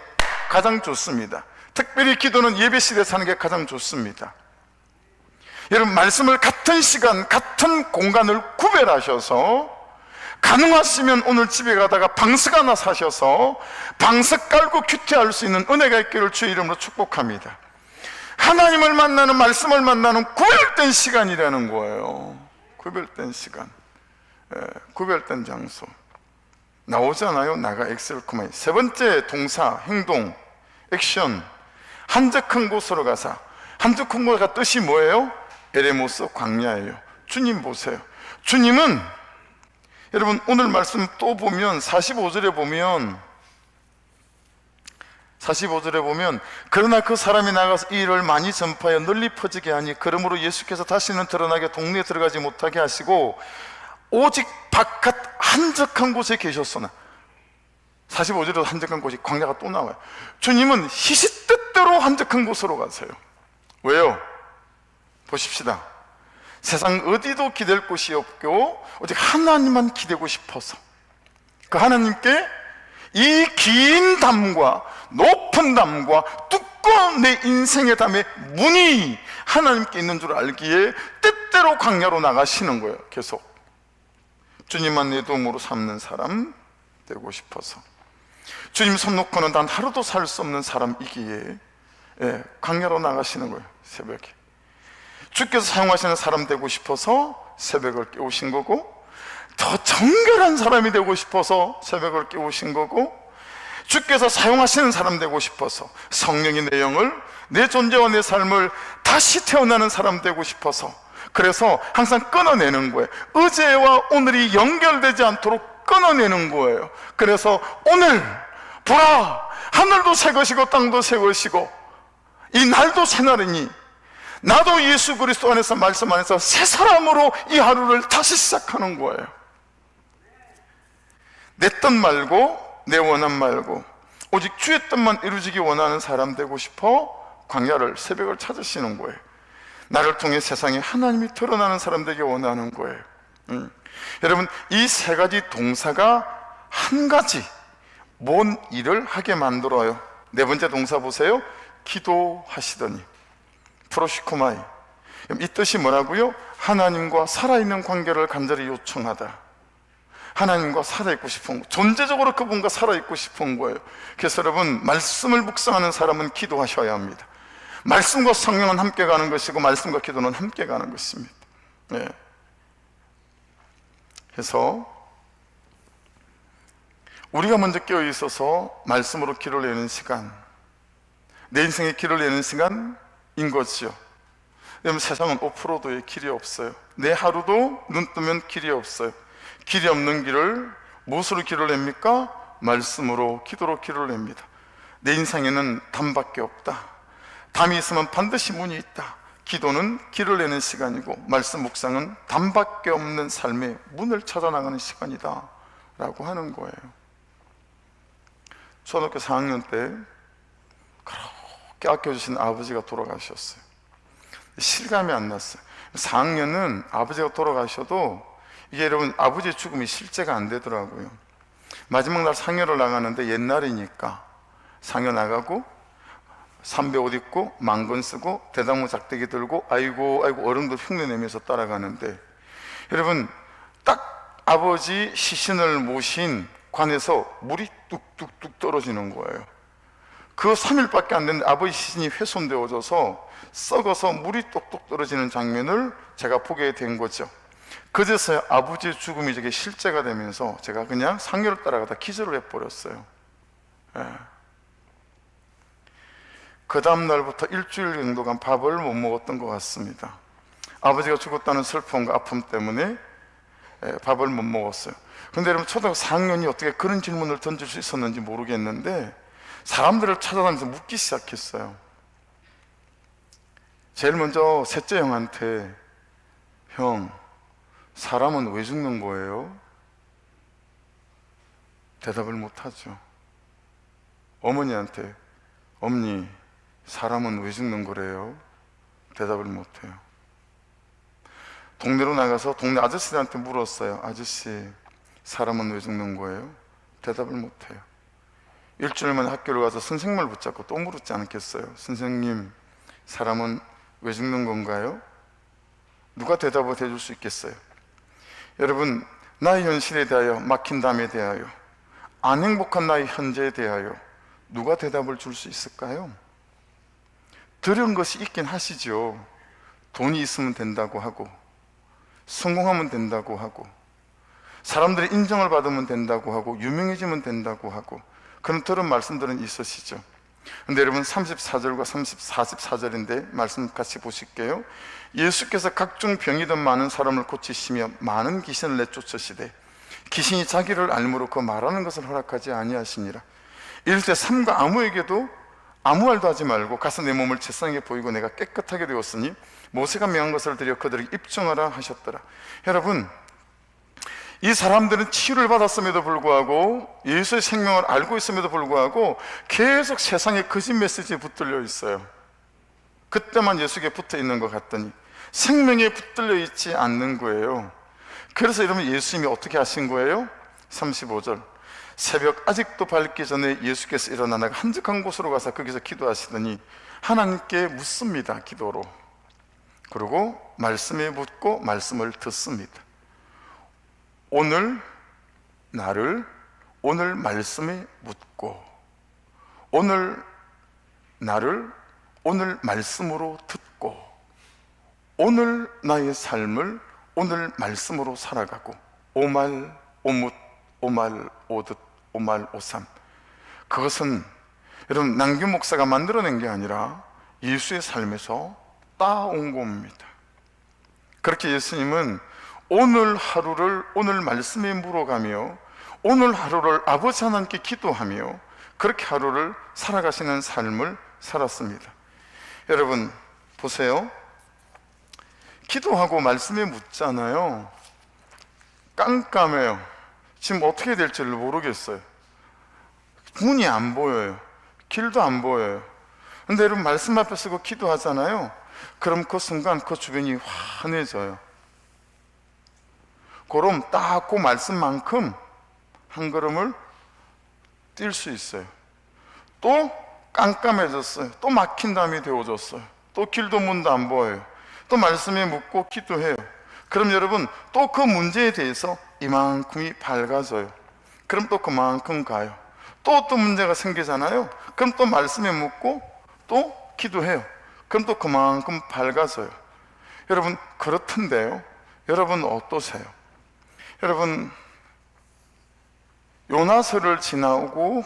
가장 좋습니다. 특별히 기도는 예배 시대에서 하는 게 가장 좋습니다. 여러분, 말씀을 같은 시간 같은 공간을 구별하셔서, 가능하시면 오늘 집에 가다가 방석 하나 사셔서 방석 깔고 큐티할 수 있는 은혜가 있기를 주의 이름으로 축복합니다. 하나님을 만나는, 말씀을 만나는 구별된 시간이라는 거예요. 구별된 시간, 구별된 장소. 나오잖아요. 나가 엑셀코마이. 세 번째 동사, 행동, 액션. 한적한 곳으로 가사. 한적한 곳가 뜻이 뭐예요? 에레모스, 광야예요. 주님 보세요. 주님은, 여러분 오늘 말씀 또 보면 45절에 보면 그러나 그 사람이 나가서 이 일을 많이 전파하여 널리 퍼지게 하니, 그러므로 예수께서 다시는 드러나게 동네에 들어가지 못하게 하시고 오직 바깥 한적한 곳에 계셨으나, 45절에도 한적한 곳이, 광야가 또 나와요. 주님은 희시뜻대로 한적한 곳으로 가세요. 왜요? 보십시다. 세상 어디도 기댈 곳이 없고 오직 하나님만 기대고 싶어서, 그 하나님께 이 긴 담과 높은 담과 두꺼운 내 인생의 담의 문이 하나님께 있는 줄 알기에 때때로 광야로 나가시는 거예요. 계속 주님만 내 도움으로 삼는 사람 되고 싶어서, 주님 손 놓고는 단 하루도 살 수 없는 사람이기에 광야로 나가시는 거예요. 새벽에 주께서 사용하시는 사람 되고 싶어서 새벽을 깨우신 거고, 더 정결한 사람이 되고 싶어서 새벽을 깨우신 거고, 주께서 사용하시는 사람 되고 싶어서, 성령이 내 영을, 내 존재와 내 삶을 다시 태어나는 사람 되고 싶어서, 그래서 항상 끊어내는 거예요. 어제와 오늘이 연결되지 않도록 끊어내는 거예요. 그래서 오늘 보라, 하늘도 새 것이고 땅도 새 것이고 이 날도 새 날이니 나도 예수 그리스도 안에서, 말씀 안에서 새 사람으로 이 하루를 다시 시작하는 거예요. 내 뜻 말고, 내 원함 말고 오직 주의 뜻만 이루어지기 원하는 사람 되고 싶어 광야를, 새벽을 찾으시는 거예요. 나를 통해 세상에 하나님이 드러나는 사람 되기 원하는 거예요. 여러분, 이 세 가지 동사가 한 가지 뭔 일을 하게 만들어요. 네 번째 동사 보세요. 기도하시더니, 프로시코마이. 이 뜻이 뭐라고요? 하나님과 살아있는 관계를 간절히 요청하다. 하나님과 살아있고 싶은 거, 존재적으로 그분과 살아있고 싶은 거예요. 그래서 여러분, 말씀을 묵상하는 사람은 기도하셔야 합니다. 말씀과 성령은 함께 가는 것이고 말씀과 기도는 함께 가는 것입니다. 그래서 우리가 먼저 깨어 있어서 말씀으로 길을 내는 시간, 내 인생에 길을 내는 시간인 거죠. 여러분, 세상은 5%도의 길이 없어요. 내 하루도 눈 뜨면 길이 없어요. 길이 없는 길을 무엇으로 길을 냅니까? 말씀으로, 기도로 길을 냅니다. 내 인생에는 담밖에 없다. 담이 있으면 반드시 문이 있다. 기도는 길을 내는 시간이고, 말씀 묵상은 담밖에 없는 삶의 문을 찾아 나가는 시간이다 라고 하는 거예요. 초등학교 4학년 때 그렇게 아껴주신 아버지가 돌아가셨어요. 실감이 안 났어요. 4학년은 아버지가 돌아가셔도 이게, 여러분, 아버지의 죽음이 실제가 안 되더라고요. 마지막 날 상여를 나가는데, 옛날이니까 상여 나가고 삼배 옷 입고 망건 쓰고 대나무 작대기 들고 아이고 아이고 어른들 흉내 내면서 따라가는데, 여러분, 딱 아버지 시신을 모신 관에서 물이 뚝뚝뚝 떨어지는 거예요. 그 3일밖에 안 됐는데 아버지 시신이 훼손되어져서 썩어서 물이 똑똑 떨어지는 장면을 제가 보게 된 거죠. 그제서야 아버지의 죽음이 저게 실제가 되면서 제가 그냥 상여를 따라가다 기절을 해버렸어요. 그 다음 날부터 일주일 정도간 밥을 못 먹었던 것 같습니다. 아버지가 죽었다는 슬픔과 아픔 때문에 밥을 못 먹었어요. 그런데 여러분, 초등학교 4학년이 어떻게 그런 질문을 던질 수 있었는지 모르겠는데 사람들을 찾아다니면서 묻기 시작했어요. 제일 먼저 셋째 형한테, 형, 사람은 왜 죽는 거예요? 대답을 못하죠. 어머니한테, 어머니, 사람은 왜 죽는 거래요? 대답을 못해요. 동네로 나가서 동네 아저씨들한테 물었어요. 아저씨, 사람은 왜 죽는 거예요? 대답을 못해요. 일주일 만에 학교를 가서 선생님을 붙잡고 또 물었지 않겠어요? 선생님, 사람은 왜 죽는 건가요? 누가 대답을 해줄 수 있겠어요? 여러분, 나의 현실에 대하여, 막힌 담에 대하여, 안 행복한 나의 현재에 대하여 누가 대답을 줄 수 있을까요? 들은 것이 있긴 하시죠. 돈이 있으면 된다고 하고, 성공하면 된다고 하고, 사람들의 인정을 받으면 된다고 하고, 유명해지면 된다고 하고, 그런 들은 말씀들은 있으시죠. 근데 여러분, 34절과 44절인데 말씀 같이 보실게요. 예수께서 각종 병이 든 많은 사람을 고치시며 많은 귀신을 내쫓으시되 귀신이 자기를 알므로 그 말하는 것을 허락하지 아니하시니라. 이럴 때 삼가 아무에게도 아무 말도 하지 말고 가서 내 몸을 제사장에게 보이고 내가 깨끗하게 되었으니 모세가 명한 것을 드려 그들에게 입증하라 하셨더라. 여러분, 이 사람들은 치유를 받았음에도 불구하고, 예수의 생명을 알고 있음에도 불구하고 계속 세상의 거짓 메시지에 붙들려 있어요. 그때만 예수께 붙어 있는 것 같더니 생명에 붙들려 있지 않는 거예요. 그래서 여러분, 예수님이 어떻게 하신 거예요? 35절, 새벽 아직도 밝기 전에 예수께서 일어나 나가 한적한 곳으로 가서 거기서 기도하시더니 하나님께 묻습니다. 기도로. 그리고 말씀에 묻고 말씀을 듣습니다. 오늘 나를 오늘 말씀에 묻고, 오늘 나를 오늘 말씀으로 듣고, 오늘 나의 삶을 오늘 말씀으로 살아가고, 오말 오뭇 오말 오듯 오말 오삼, 그것은 여러분 남규 목사가 만들어낸 게 아니라 예수의 삶에서 따온 겁니다. 그렇게 예수님은 오늘 하루를 오늘 말씀에 물어가며 오늘 하루를 아버지 하나님께 기도하며 그렇게 하루를 살아가시는 삶을 살았습니다. 여러분 보세요. 기도하고 말씀에 묻잖아요. 깜깜해요. 지금 어떻게 될지를 모르겠어요. 문이 안 보여요. 길도 안 보여요. 근데 여러분 말씀 앞에 서고 기도하잖아요. 그럼 그 순간 그 주변이 환해져요. 그럼 딱 그 말씀만큼 한 걸음을 뛸 수 있어요. 또 깜깜해졌어요. 또 막힌 담이 되어졌어요. 또 길도 문도 안 보여요. 또 말씀에 묻고 기도해요. 그럼 여러분 또 그 문제에 대해서 이만큼이 밝아져요. 그럼 또 그만큼 가요. 또 문제가 생기잖아요. 그럼 또 말씀에 묻고 또 기도해요. 그럼 또 그만큼 밝아져요. 여러분 그렇던데요. 여러분 어떠세요? 여러분 요나서를 지나오고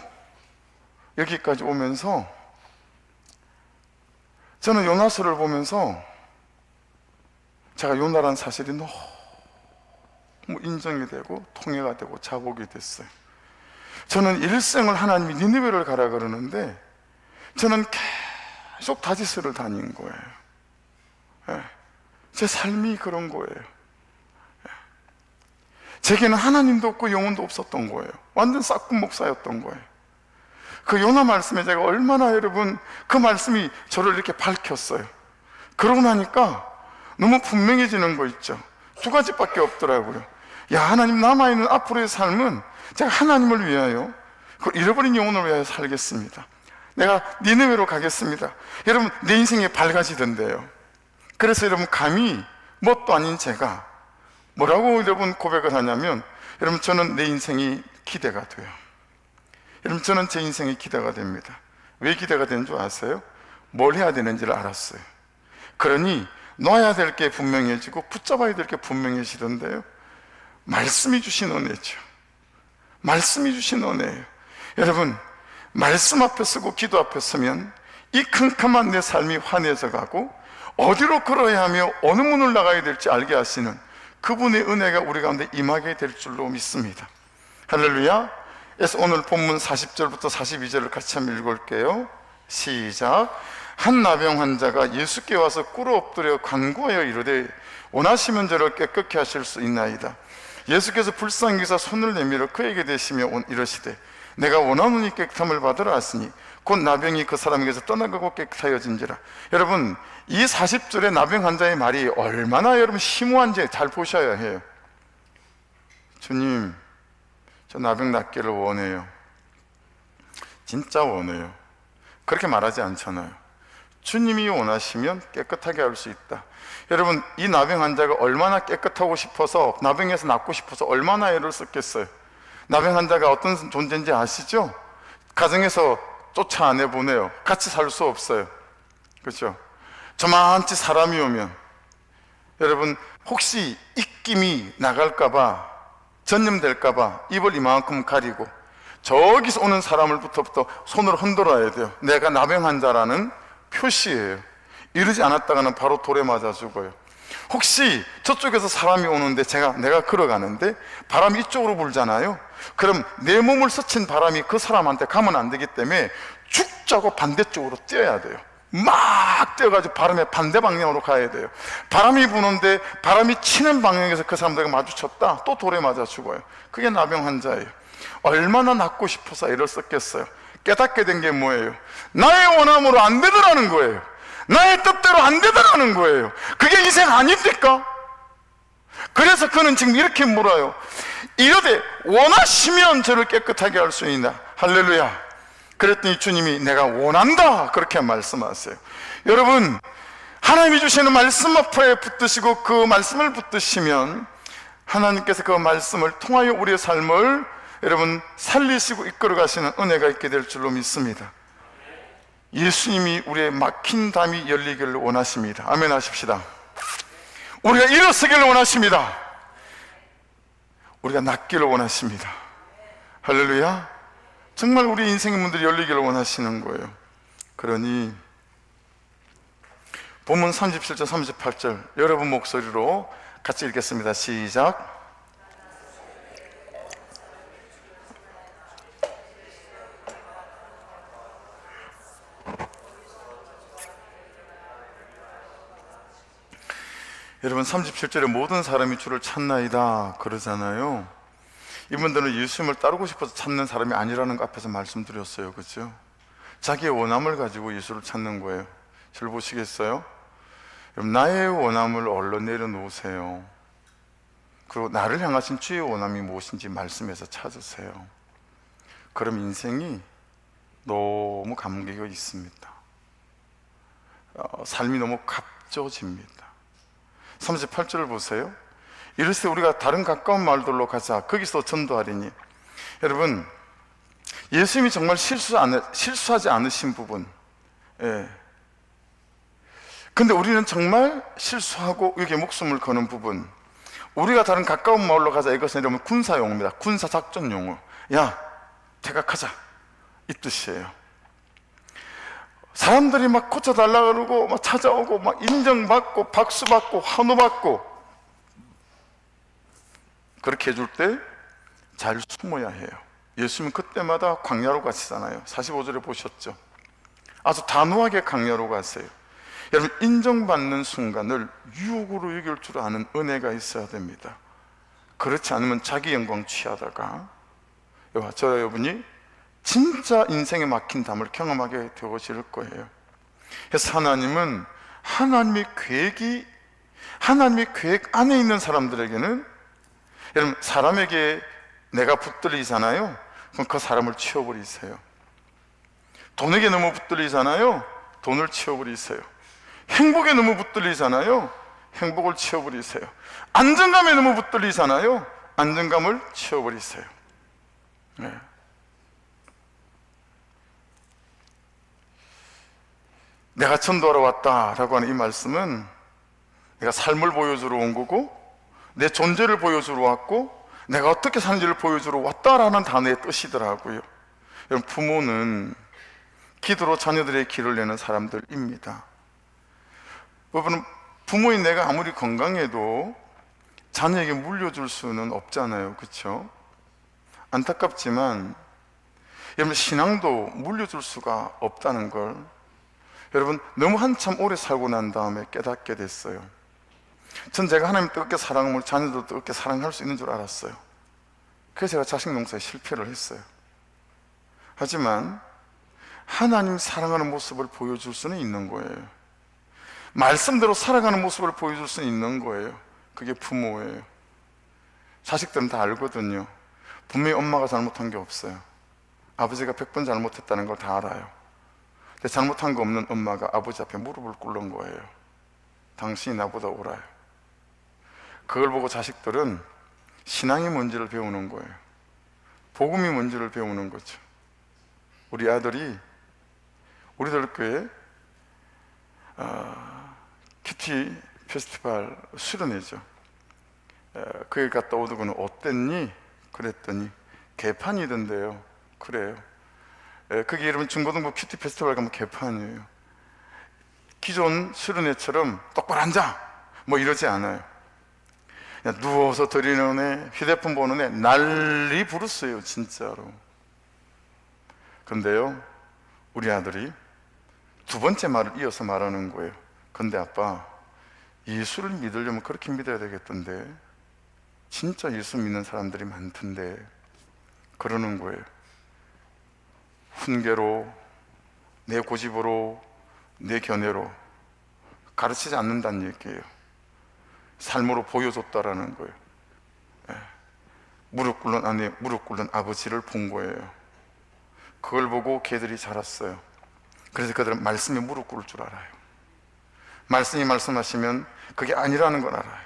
여기까지 오면서 저는 요나서를 보면서 제가 요나라는 사실이 너무 인정이 되고 통해가 되고 자복이 됐어요. 저는 일생을 하나님이 니느웨를 가라 그러는데 저는 계속 다지스를 다닌 거예요. 제 삶이 그런 거예요. 제게는 하나님도 없고 영혼도 없었던 거예요. 완전 싹군 목사였던 거예요. 그 요나 말씀에 제가 얼마나 여러분 그 말씀이 저를 이렇게 밝혔어요. 그러고 나니까 너무 분명해지는 거 있죠. 두 가지밖에 없더라고요. 야, 하나님 남아있는 앞으로의 삶은 제가 하나님을 위하여, 그 잃어버린 영혼을 위하여 살겠습니다. 내가 니느웨로 가겠습니다. 여러분 내 인생이 밝아지던데요. 그래서 여러분 감히 뭣도 아닌 제가 뭐라고 여러분 고백을 하냐면, 여러분 저는 내 인생이 기대가 돼요. 여러분 저는 제 인생이 기대가 됩니다. 왜 기대가 되는 줄 아세요? 뭘 해야 되는지를 알았어요. 그러니 놔야 될 게 분명해지고 붙잡아야 될 게 분명해지던데요. 말씀이 주신 은혜죠. 말씀이 주신 은혜예요. 여러분 말씀 앞에 서고 기도 앞에 서면 이 캄캄한 내 삶이 환해져 가고 어디로 걸어야 하며 어느 문을 나가야 될지 알게 하시는 그분의 은혜가 우리 가운데 임하게 될 줄로 믿습니다. 할렐루야. 그래서 오늘 본문 40절부터 42절을 같이 한번 읽을게요. 시작. 한 나병 환자가 예수께 와서 꿇어 엎드려 간구하여 이르되 원하시면 저를 깨끗게 하실 수 있나이다. 예수께서 불쌍히 여기사 손을 내밀어 그에게 대시며 이르시되 내가 원하노니 깨끗함을 받으라 하시니 곧 나병이 그 사람에게서 떠나가고 깨끗하여진지라. 여러분 이 40절의 나병 환자의 말이 얼마나 여러분 심오한지 잘 보셔야 해요. 주님, 저 나병 낫기를 원해요. 진짜 원해요. 그렇게 말하지 않잖아요. 주님이 원하시면 깨끗하게 할 수 있다. 여러분, 이 나병 환자가 얼마나 깨끗하고 싶어서, 나병에서 낫고 싶어서 얼마나 애를 썼겠어요. 나병 환자가 어떤 존재인지 아시죠? 가정에서 쫓아 안 해보내요. 같이 살 수 없어요. 그렇죠? 저만치 사람이 오면, 여러분, 혹시 입김이 나갈까봐, 전염될까봐 입을 이만큼 가리고 저기서 오는 사람을부터 손으로 흔들어야 돼요. 내가 나병 환자라는 표시예요. 이러지 않았다가는 바로 돌에 맞아 죽어요. 혹시 저쪽에서 사람이 오는데 내가 걸어가는데 바람이 이쪽으로 불잖아요. 그럼 내 몸을 스친 바람이 그 사람한테 가면 안 되기 때문에 죽자고 반대쪽으로 뛰어야 돼요. 막 뛰어가지고 바람의 반대 방향으로 가야 돼요. 바람이 부는데 바람이 치는 방향에서 그 사람들과 마주쳤다, 또 돌에 맞아 죽어요. 그게 나병 환자예요. 얼마나 낫고 싶어서 애를 썼겠어요. 깨닫게 된 게 뭐예요? 나의 원함으로 안 되더라는 거예요. 나의 뜻대로 안 되더라는 거예요. 그게 인생 아닙니까? 그래서 그는 지금 이렇게 물어요. 이러되 원하시면 저를 깨끗하게 할 수 있나? 할렐루야. 그랬더니 주님이 내가 원한다, 그렇게 말씀하세요. 여러분, 하나님이 주시는 말씀 앞에 붙드시고 그 말씀을 붙드시면 하나님께서 그 말씀을 통하여 우리의 삶을 여러분 살리시고 이끌어 가시는 은혜가 있게 될 줄로 믿습니다. 예수님이 우리의 막힌 담이 열리기를 원하십니다. 아멘 하십시다. 우리가 일어서기를 원하십니다. 우리가 낫기를 원하십니다. 할렐루야. 정말 우리 인생의 문들이 열리기를 원하시는 거예요. 그러니 본문 37절 38절 여러분 목소리로 같이 읽겠습니다. 시작. 여러분 37절에 모든 사람이 주를 찾나이다 그러잖아요. 이분들은 예수님을 따르고 싶어서 찾는 사람이 아니라는 거 앞에서 말씀드렸어요. 그렇죠? 자기의 원함을 가지고 예수를 찾는 거예요. 절 보시겠어요? 여러분, 나의 원함을 얼른 내려놓으세요. 그리고 나를 향하신 주의 원함이 무엇인지 말씀에서 찾으세요. 그럼 인생이 너무 감격이 있습니다. 삶이 너무 값져집니다. 38절을 보세요. 이럴때 우리가 다른 가까운 마을들로 가자, 거기서 전도하리니. 여러분, 예수님이 정말 실수하지 않으신 부분, 근데 우리는 정말 실수하고 여기에 목숨을 거는 부분, 우리가 다른 가까운 마을로 가자, 이것은 여러분 군사용어입니다. 군사작전 용어. 야, 퇴각하자, 이 뜻이에요. 사람들이 막 고쳐달라 그러고 막 찾아오고 막 인정받고 박수받고 환호받고 그렇게 해줄 때 잘 숨어야 해요. 예수님은 그때마다 광야로 가시잖아요. 45절에 보셨죠? 아주 단호하게 광야로 가세요. 여러분, 인정받는 순간을 유혹으로 여길 줄 아는 은혜가 있어야 됩니다. 그렇지 않으면 자기 영광 취하다가 여러분이 진짜 인생에 막힌 담을 경험하게 되어질 거예요. 그래서 하나님은 하나님의 계획 안에 있는 사람들에게는, 여러분, 사람에게 내가 붙들리잖아요. 그럼 그 사람을 치워버리세요. 돈에게 너무 붙들리잖아요. 돈을 치워버리세요. 행복에 너무 붙들리잖아요. 행복을 치워버리세요. 안정감에 너무 붙들리잖아요. 안정감을 치워버리세요. 네. 내가 전도하러 왔다라고 하는 이 말씀은 내가 삶을 보여주러 온 거고, 내 존재를 보여주러 왔고, 내가 어떻게 사는지를 보여주러 왔다라는 단어의 뜻이더라고요. 여러분, 부모는 기도로 자녀들의 길을 내는 사람들입니다. 여러분, 부모인 내가 아무리 건강해도 자녀에게 물려줄 수는 없잖아요. 그렇죠? 안타깝지만 여러분, 신앙도 물려줄 수가 없다는 걸 여러분 너무 한참 오래 살고 난 다음에 깨닫게 됐어요. 전 제가 하나님 뜨겁게 사랑하면 자녀도 뜨겁게 사랑할 수 있는 줄 알았어요. 그래서 제가 자식 농사에 실패를 했어요. 하지만 하나님 사랑하는 모습을 보여줄 수는 있는 거예요. 말씀대로 살아가는 모습을 보여줄 수 있는 거예요. 그게 부모예요. 자식들은 다 알거든요. 분명히 엄마가 잘못한 게 없어요. 아버지가 100번 잘못했다는 걸 다 알아요. 근데 잘못한 거 없는 엄마가 아버지 앞에 무릎을 꿇는 거예요. 당신이 나보다 옳아요. 그걸 보고 자식들은 신앙이 뭔지를 배우는 거예요. 복음이 뭔지를 배우는 거죠. 우리 아들이 우리들 교회 큐티 페스티벌 수련회죠. 거기 갔다 오더군요. 어땠니? 그랬더니 개판이던데요. 그래요. 그게 여러분 중고등부 큐티 페스티벌 가면 개판이에요. 기존 수련회처럼 똑바로 앉아 뭐 이러지 않아요. 그냥 누워서 드리는 애, 휴대폰 보는 애 난리 부르어요 진짜로. 근데요 우리 아들이 두 번째 말을 이어서 말하는 거예요. 근데 아빠, 예수를 믿으려면 그렇게 믿어야 되겠던데, 진짜 예수 믿는 사람들이 많던데, 그러는 거예요. 훈계로, 내 고집으로, 내 견해로 가르치지 않는다는 얘기예요. 삶으로 보여줬다라는 거예요. 무릎 꿇는 아내, 무릎 꿇는 아버지를 본 거예요. 그걸 보고 걔들이 자랐어요. 그래서 그들은 말씀에 무릎 꿇을 줄 알아요. 말씀이 말씀하시면 그게 아니라는 걸 알아요.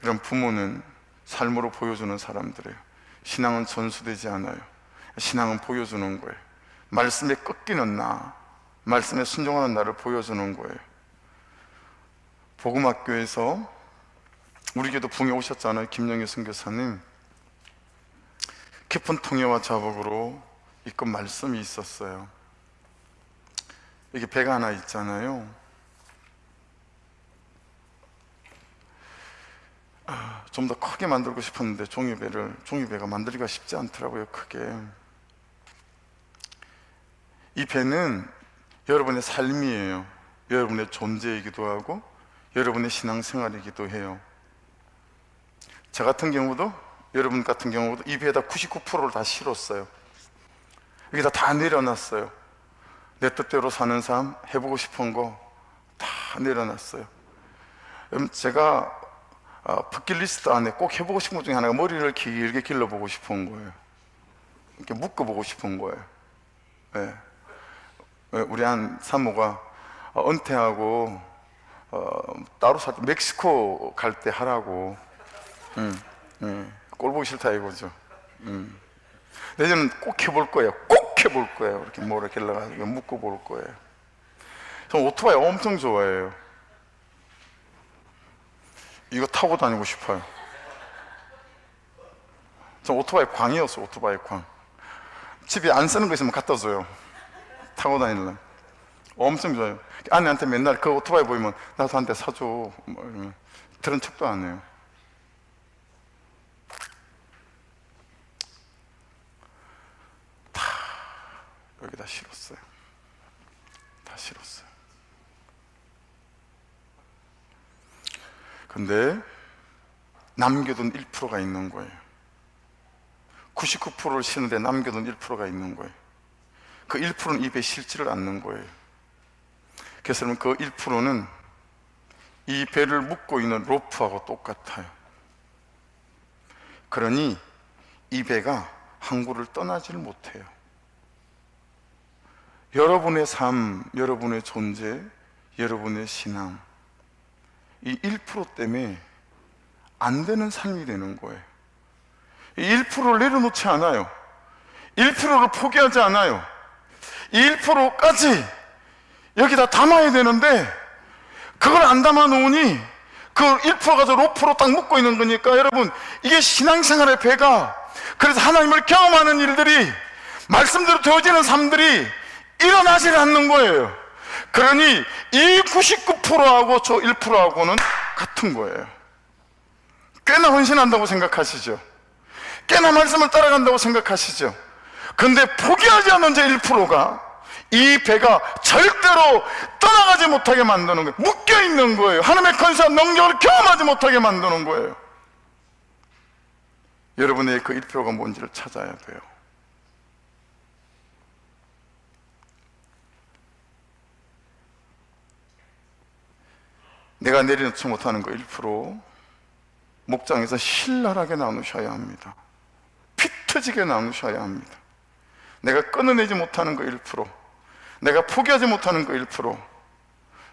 이런 부모는 삶으로 보여주는 사람들이에요. 신앙은 전수되지 않아요. 신앙은 보여주는 거예요. 말씀에 꺾이는 나, 말씀에 순종하는 나를 보여주는 거예요. 복음학교에서 우리 교도 붕에 오셨잖아요. 김영희 선교사님. 깊은 통해와 자복으로 이끈 말씀이 있었어요. 여기 배가 하나 있잖아요. 좀 더 크게 만들고 싶었는데 종이배가 만들기가 쉽지 않더라고요. 크게. 이 배는 여러분의 삶이에요. 여러분의 존재이기도 하고 여러분의 신앙생활이기도 해요. 저 같은 경우도, 여러분 같은 경우도 이 배에다 99%를 다 실었어요. 여기다 다 내려놨어요. 내 뜻대로 사는 삶, 해보고 싶은 거 다 내려놨어요. 제가 버킷리스트 안에 꼭 해보고 싶은 것 중에 하나가 머리를 길게 길러보고 싶은 거예요. 이렇게 묶어보고 싶은 거예요. 네. 우리 한 사모가 은퇴하고 따로 살 때 멕시코 갈 때 하라고. 꼴 보기 싫다 이거죠. 내년은 꼭 해볼 거예요. 꼭 해볼 거예요. 이렇게 모래 길러가지고 묶어볼 거예요. 저는 오토바이 엄청 좋아해요. 이거 타고 다니고 싶어요. 전 오토바이 광이었어. 오토바이 광. 집에 안 쓰는 거 있으면 갖다 줘요. 타고 다니려면. 엄청 좋아요. 아내한테 맨날 그 오토바이 보이면 나도 한 대 사줘 뭐 이러면 들은 척도 안 해요. 다 여기다 실었어요. 다 실었어요. 근데 남겨둔 1%가 있는 거예요. 99%를 실는데 남겨둔 1%가 있는 거예요. 그 1%는 입에 실지를 않는 거예요. 그래서 그 1%는 이 배를 묶고 있는 로프하고 똑같아요. 그러니 이 배가 항구를 떠나지를 못해요. 여러분의 삶, 여러분의 존재, 여러분의 신앙, 이 1% 때문에 안 되는 삶이 되는 거예요. 이 1%를 내려놓지 않아요. 1%를 포기하지 않아요. 이 1%까지 여기다 담아야 되는데 그걸 안 담아 놓으니 그 1%가 가지고 로프로 딱 묶고 있는 거니까, 여러분 이게 신앙생활의 배가, 그래서 하나님을 경험하는 일들이, 말씀대로 되어지는 삶들이 일어나질 않는 거예요. 그러니 이 99%하고 저 1%하고는 같은 거예요. 꽤나 헌신한다고 생각하시죠? 꽤나 말씀을 따라간다고 생각하시죠? 근데 포기하지 않는 저 1%가 이 배가 절대로 떠나가지 못하게 만드는 거예요. 묶여있는 거예요. 하나님의 권세와 능력을 경험하지 못하게 만드는 거예요. 여러분의 그 1%가 뭔지를 찾아야 돼요. 내가 내려놓지 못하는 거 1% 목장에서 신랄하게 나누셔야 합니다. 피 터지게 나누셔야 합니다. 내가 끊어내지 못하는 거 1%, 내가 포기하지 못하는 거 1%,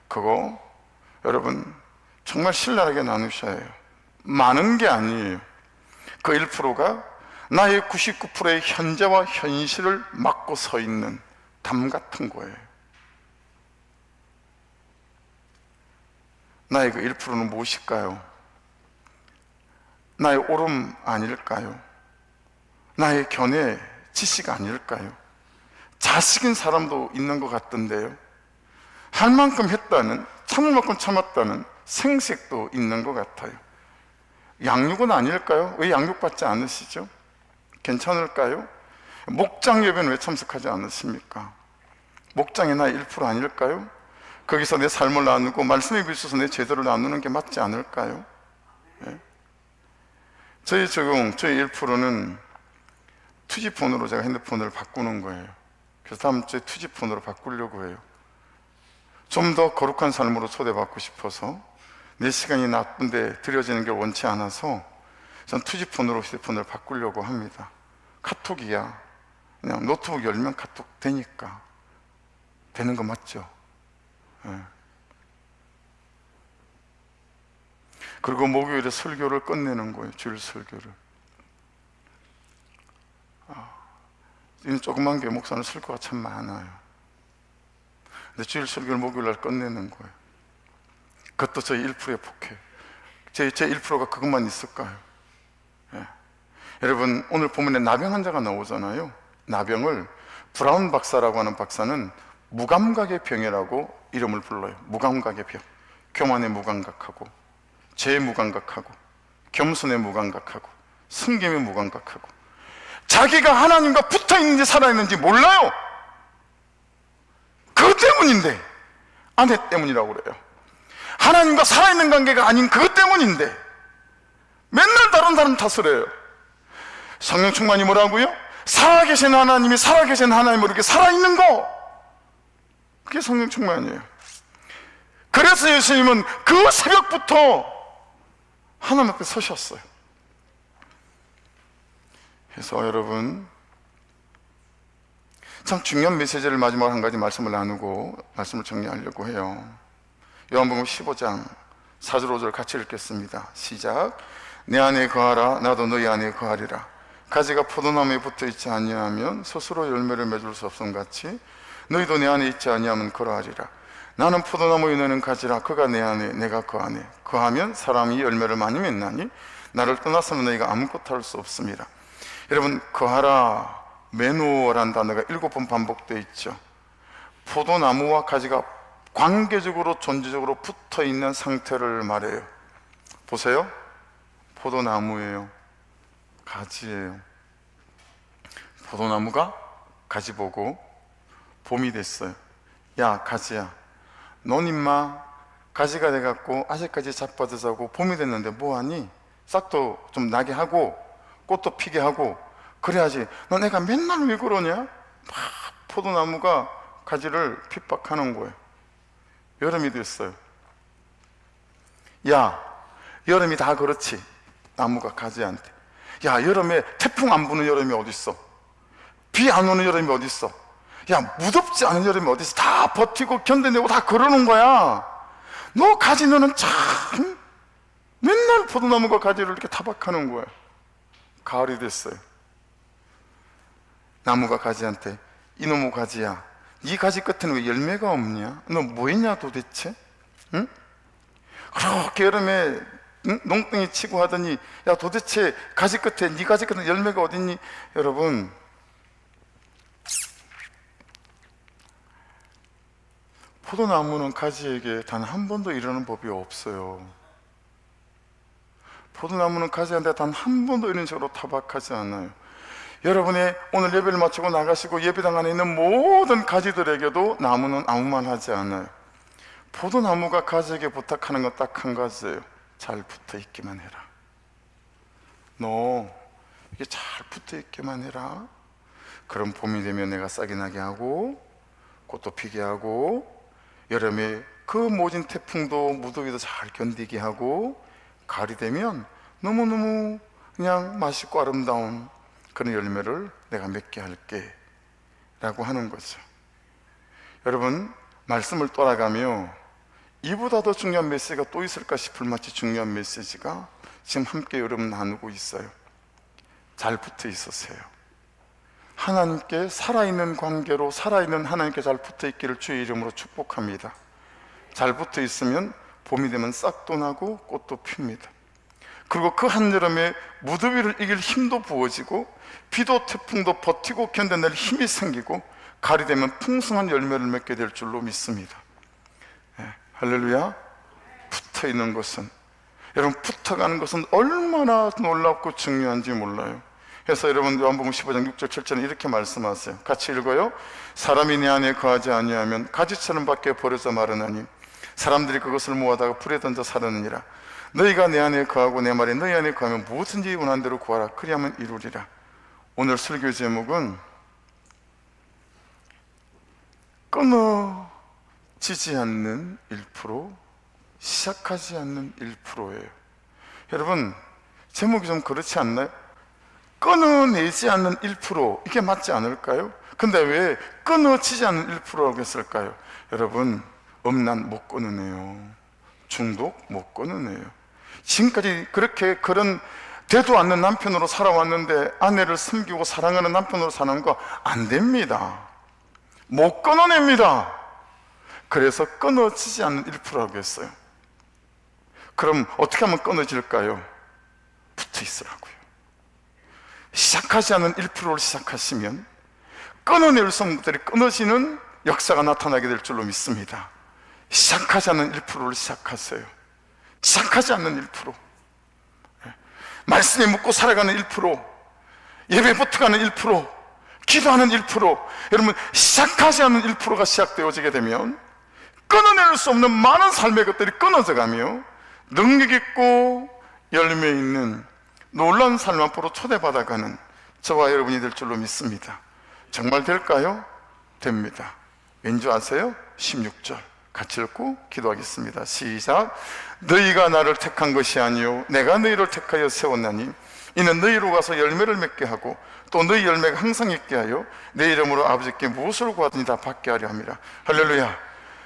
그거 여러분 정말 신랄하게 나누셔야 해요. 많은 게 아니에요. 그 1%가 나의 99%의 현재와 현실을 막고 서 있는 담 같은 거예요. 나의 그 1%는 무엇일까요? 나의 옳음 아닐까요? 나의 견해, 지식 아닐까요? 자식인 사람도 있는 것 같던데요. 할 만큼 했다는, 참을 만큼 참았다는 생색도 있는 것 같아요. 양육은 아닐까요? 왜 양육받지 않으시죠? 괜찮을까요? 목장 예배는 왜 참석하지 않으십니까? 목장이 나의 1% 아닐까요? 거기서 내 삶을 나누고 말씀에 비춰서 내 제도를 나누는 게 맞지 않을까요? 네? 저희 1%는 투지폰으로 제가 핸드폰을 바꾸는 거예요. 그래서 다음 주에 투지폰으로 바꾸려고 해요. 좀 더 거룩한 삶으로 초대받고 싶어서 내 시간이 나쁜데 들여지는 게 원치 않아서 전 투지폰으로 휴대폰을 바꾸려고 합니다. 카톡이야. 그냥 노트북 열면 카톡 되니까. 되는 거 맞죠? 네. 그리고 목요일에 설교를 끝내는 거예요. 주일 설교를. 이 조그만 게 목사는 설교가 참 많아요. 근데 주일 설교를 목요일날 끝내는 거예요. 그것도 저희 1%의 폭해. 제 1%가 그것만 있을까요? 예. 여러분, 오늘 본문에 나병 환자가 나오잖아요. 나병을 브라운 박사라고 하는 박사는 무감각의 병이라고 이름을 불러요. 무감각의 병. 교만에 무감각하고, 죄에 무감각하고, 겸손에 무감각하고, 섬김에 무감각하고, 자기가 하나님과 붙어있는지 살아있는지 몰라요. 그것 때문인데, 아내 때문이라고 그래요. 하나님과 살아있는 관계가 아닌 그것 때문인데 맨날 다른 사람 탓을 해요. 성령 충만이 뭐라고요? 살아계신 하나님이 살아계신 하나님으로 이렇게 살아있는 거, 그게 성령 충만이에요. 그래서 예수님은 그 새벽부터 하나님 앞에 서셨어요. 그래서 여러분, 참 중요한 메시지를 마지막으로 한 가지 말씀을 나누고 말씀을 정리하려고 해요. 요한복음 15장 4절 5절 같이 읽겠습니다. 시작. 내 안에 거하라 나도 너희 안에 거하리라. 가지가 포도나무에 붙어있지 아니하면 스스로 열매를 맺을 수 없음 같이 너희도 내 안에 있지 아니하면 그러하리라. 나는 포도나무에 너는 가지라. 그가 내 안에 내가 그 안에 거하면 사람이 열매를 많이 맺나니 나를 떠나서는 너희가 아무것도 할 수 없습니다. 여러분, 거하라, 매누어라는 단어가 7번 반복되어 있죠. 포도나무와 가지가 관계적으로 존재적으로 붙어있는 상태를 말해요. 보세요. 포도나무예요. 가지예요. 포도나무가 가지 보고 봄이 됐어요. 야 가지야, 넌 임마 가지가 돼갖고 아직까지 자빠져 자고 봄이 됐는데 뭐하니? 싹도 좀 나게 하고 꽃도 피게 하고 그래야지. 너 내가 맨날 왜 그러냐? 막 포도나무가 가지를 핍박하는 거예요. 여름이 됐어요. 야, 여름이 다 그렇지. 나무가 가지한테. 야, 여름에 태풍 안 부는 여름이 어딨어? 비 안 오는 여름이 어딨어? 야, 무덥지 않은 여름이 어딨어? 다 버티고 견뎌내고 다 그러는 거야. 너 가지, 너는 참 맨날 포도나무가 가지를 이렇게 타박하는 거야. 가을이 됐어요. 나무가 가지한테, 이놈의 가지야, 이 가지 끝에는 왜 열매가 없냐? 너 뭐했냐 도대체? 응? 그렇게 여름에 농땡이 치고 하더니 야 도대체 가지 끝에, 네 가지 끝에 열매가 어딨니? 여러분, 포도나무는 가지에게 단 한 번도 이러는 법이 없어요. 포도나무는 가지한테 단 한 번도 이런 식으로 타박하지 않아요. 여러분의 오늘 예배를 마치고 나가시고 예배당 안에 있는 모든 가지들에게도 나무는 아무 말 하지 않아요. 포도나무가 가지에게 부탁하는 건 딱 한 가지예요. 잘 붙어 있기만 해라. 너 이게 잘 붙어 있기만 해라. 그럼 봄이 되면 내가 싹이 나게 하고 꽃도 피게 하고 여름에 그 모진 태풍도 무더위도 잘 견디게 하고 가을이 되면 너무너무 그냥 맛있고 아름다운 그런 열매를 내가 맺게 할게 라고 하는 거죠. 여러분, 말씀을 돌아가며 이보다 더 중요한 메시지가 또 있을까 싶을 마치 중요한 메시지가 지금 함께 여러분 나누고 있어요. 잘 붙어 있으세요. 하나님께 살아있는 관계로 살아있는 하나님께 잘 붙어 있기를 주의 이름으로 축복합니다. 잘 붙어 있으면 봄이 되면 싹도 나고 꽃도 핍니다. 그리고 그 한여름에 무더위를 이길 힘도 부어지고 비도 태풍도 버티고 견뎌낼 힘이 생기고 가을이 되면 풍성한 열매를 맺게 될 줄로 믿습니다. 할렐루야. 붙어 있는 것은, 여러분, 붙어가는 것은 얼마나 놀랍고 중요한지 몰라요. 그래서 여러분, 요한복음 15장 6절 7절은 이렇게 말씀하세요. 같이 읽어요. 사람이 내 안에 거하지 아니하면 가지처럼 밖에 버려져 마르나니 사람들이 그것을 모아다가 불에 던져 사르느니라. 너희가 내 안에 거하고 내 말이 너희 안에 거하면 무엇든지 원하는 대로 구하라. 그리하면 이루리라. 오늘 설교 제목은 끊어지지 않는 1%, 시작하지 않는 1%예요. 여러분, 제목이 좀 그렇지 않나요? 끊어내지 않는 1%, 이게 맞지 않을까요? 근데 왜 끊어지지 않는 1%라고 했을까요? 여러분, 음란 못 끊어내요. 중독 못 끊어내요. 지금까지 그런 되도 않는 남편으로 살아왔는데 아내를 섬기고 사랑하는 남편으로 사는 거 안 됩니다. 못 끊어냅니다. 그래서 끊어지지 않는 1%라고 했어요. 그럼 어떻게 하면 끊어질까요? 붙어 있으라고요. 시작하지 않은 1%를 시작하시면 끊어낼 수 없는 것들이 끊어지는 역사가 나타나게 될 줄로 믿습니다. 시작하지 않는 1%를 시작하세요. 시작하지 않는 1%, 말씀에 묻고 살아가는 1%, 예배 붙어가는 1%, 기도하는 1%, 여러분, 시작하지 않는 1%가 시작되어지게 되면 끊어낼 수 없는 많은 삶의 것들이 끊어져 가며 능력 있고 열매 있는 놀라운 삶 앞으로 초대받아가는 저와 여러분이 될 줄로 믿습니다. 정말 될까요? 됩니다. 왠지 아세요? 16절 같이 읽고 기도하겠습니다. 시작. 너희가 나를 택한 것이 아니요 내가 너희를 택하여 세웠나니 이는 너희로 가서 열매를 맺게 하고 또 너희 열매가 항상 있게 하여 내 이름으로 아버지께 무엇을 구하든지 다 받게 하려 함이라. 할렐루야.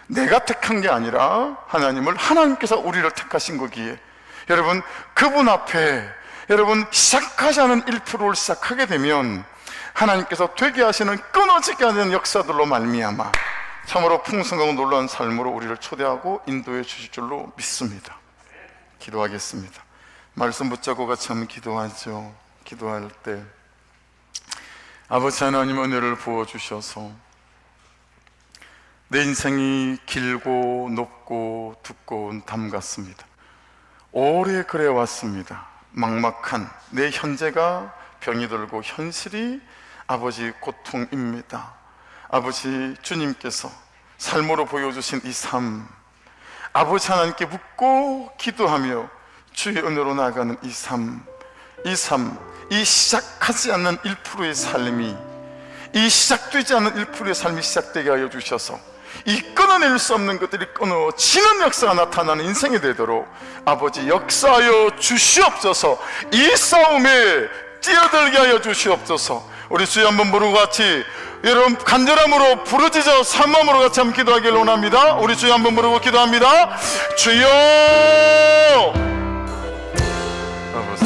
내가 택한 게 아니라 하나님께서 우리를 택하신 거기에, 여러분, 그분 앞에 여러분 시작하지 않은 1%를 시작하게 되면 하나님께서 되게 하시는 끊어지게 하는 역사들로 말미암아 참으로 풍성하고 놀라운 삶으로 우리를 초대하고 인도해 주실 줄로 믿습니다. 기도하겠습니다. 말씀 붙잡고 같이 한번 기도하죠. 기도할 때 아버지 하나님, 은혜를 부어주셔서 내 인생이 길고 높고 두꺼운 담 같습니다. 오래 그래 왔습니다. 막막한 내 현재가 병이 들고 현실이 아버지 고통입니다. 아버지, 주님께서 삶으로 보여주신 이 삶, 아버지 하나님께 묻고 기도하며 주의 은혜로 나아가는 이 삶, 이 시작하지 않는 1%의 삶이, 이 시작되지 않는 1%의 삶이 시작되게 하여 주셔서 이 끊어낼 수 없는 것들이 끊어지는 역사가 나타나는 인생이 되도록 아버지 역사하여 주시옵소서. 이 싸움에 뛰어들게 하여 주시옵소서. 우리 주여 한번 부르고 같이 여러분 간절함으로 부르짖어 산마음으로 같이 한번 기도하기를 원합니다. 우리 주여 한번 부르고 기도합니다. 주여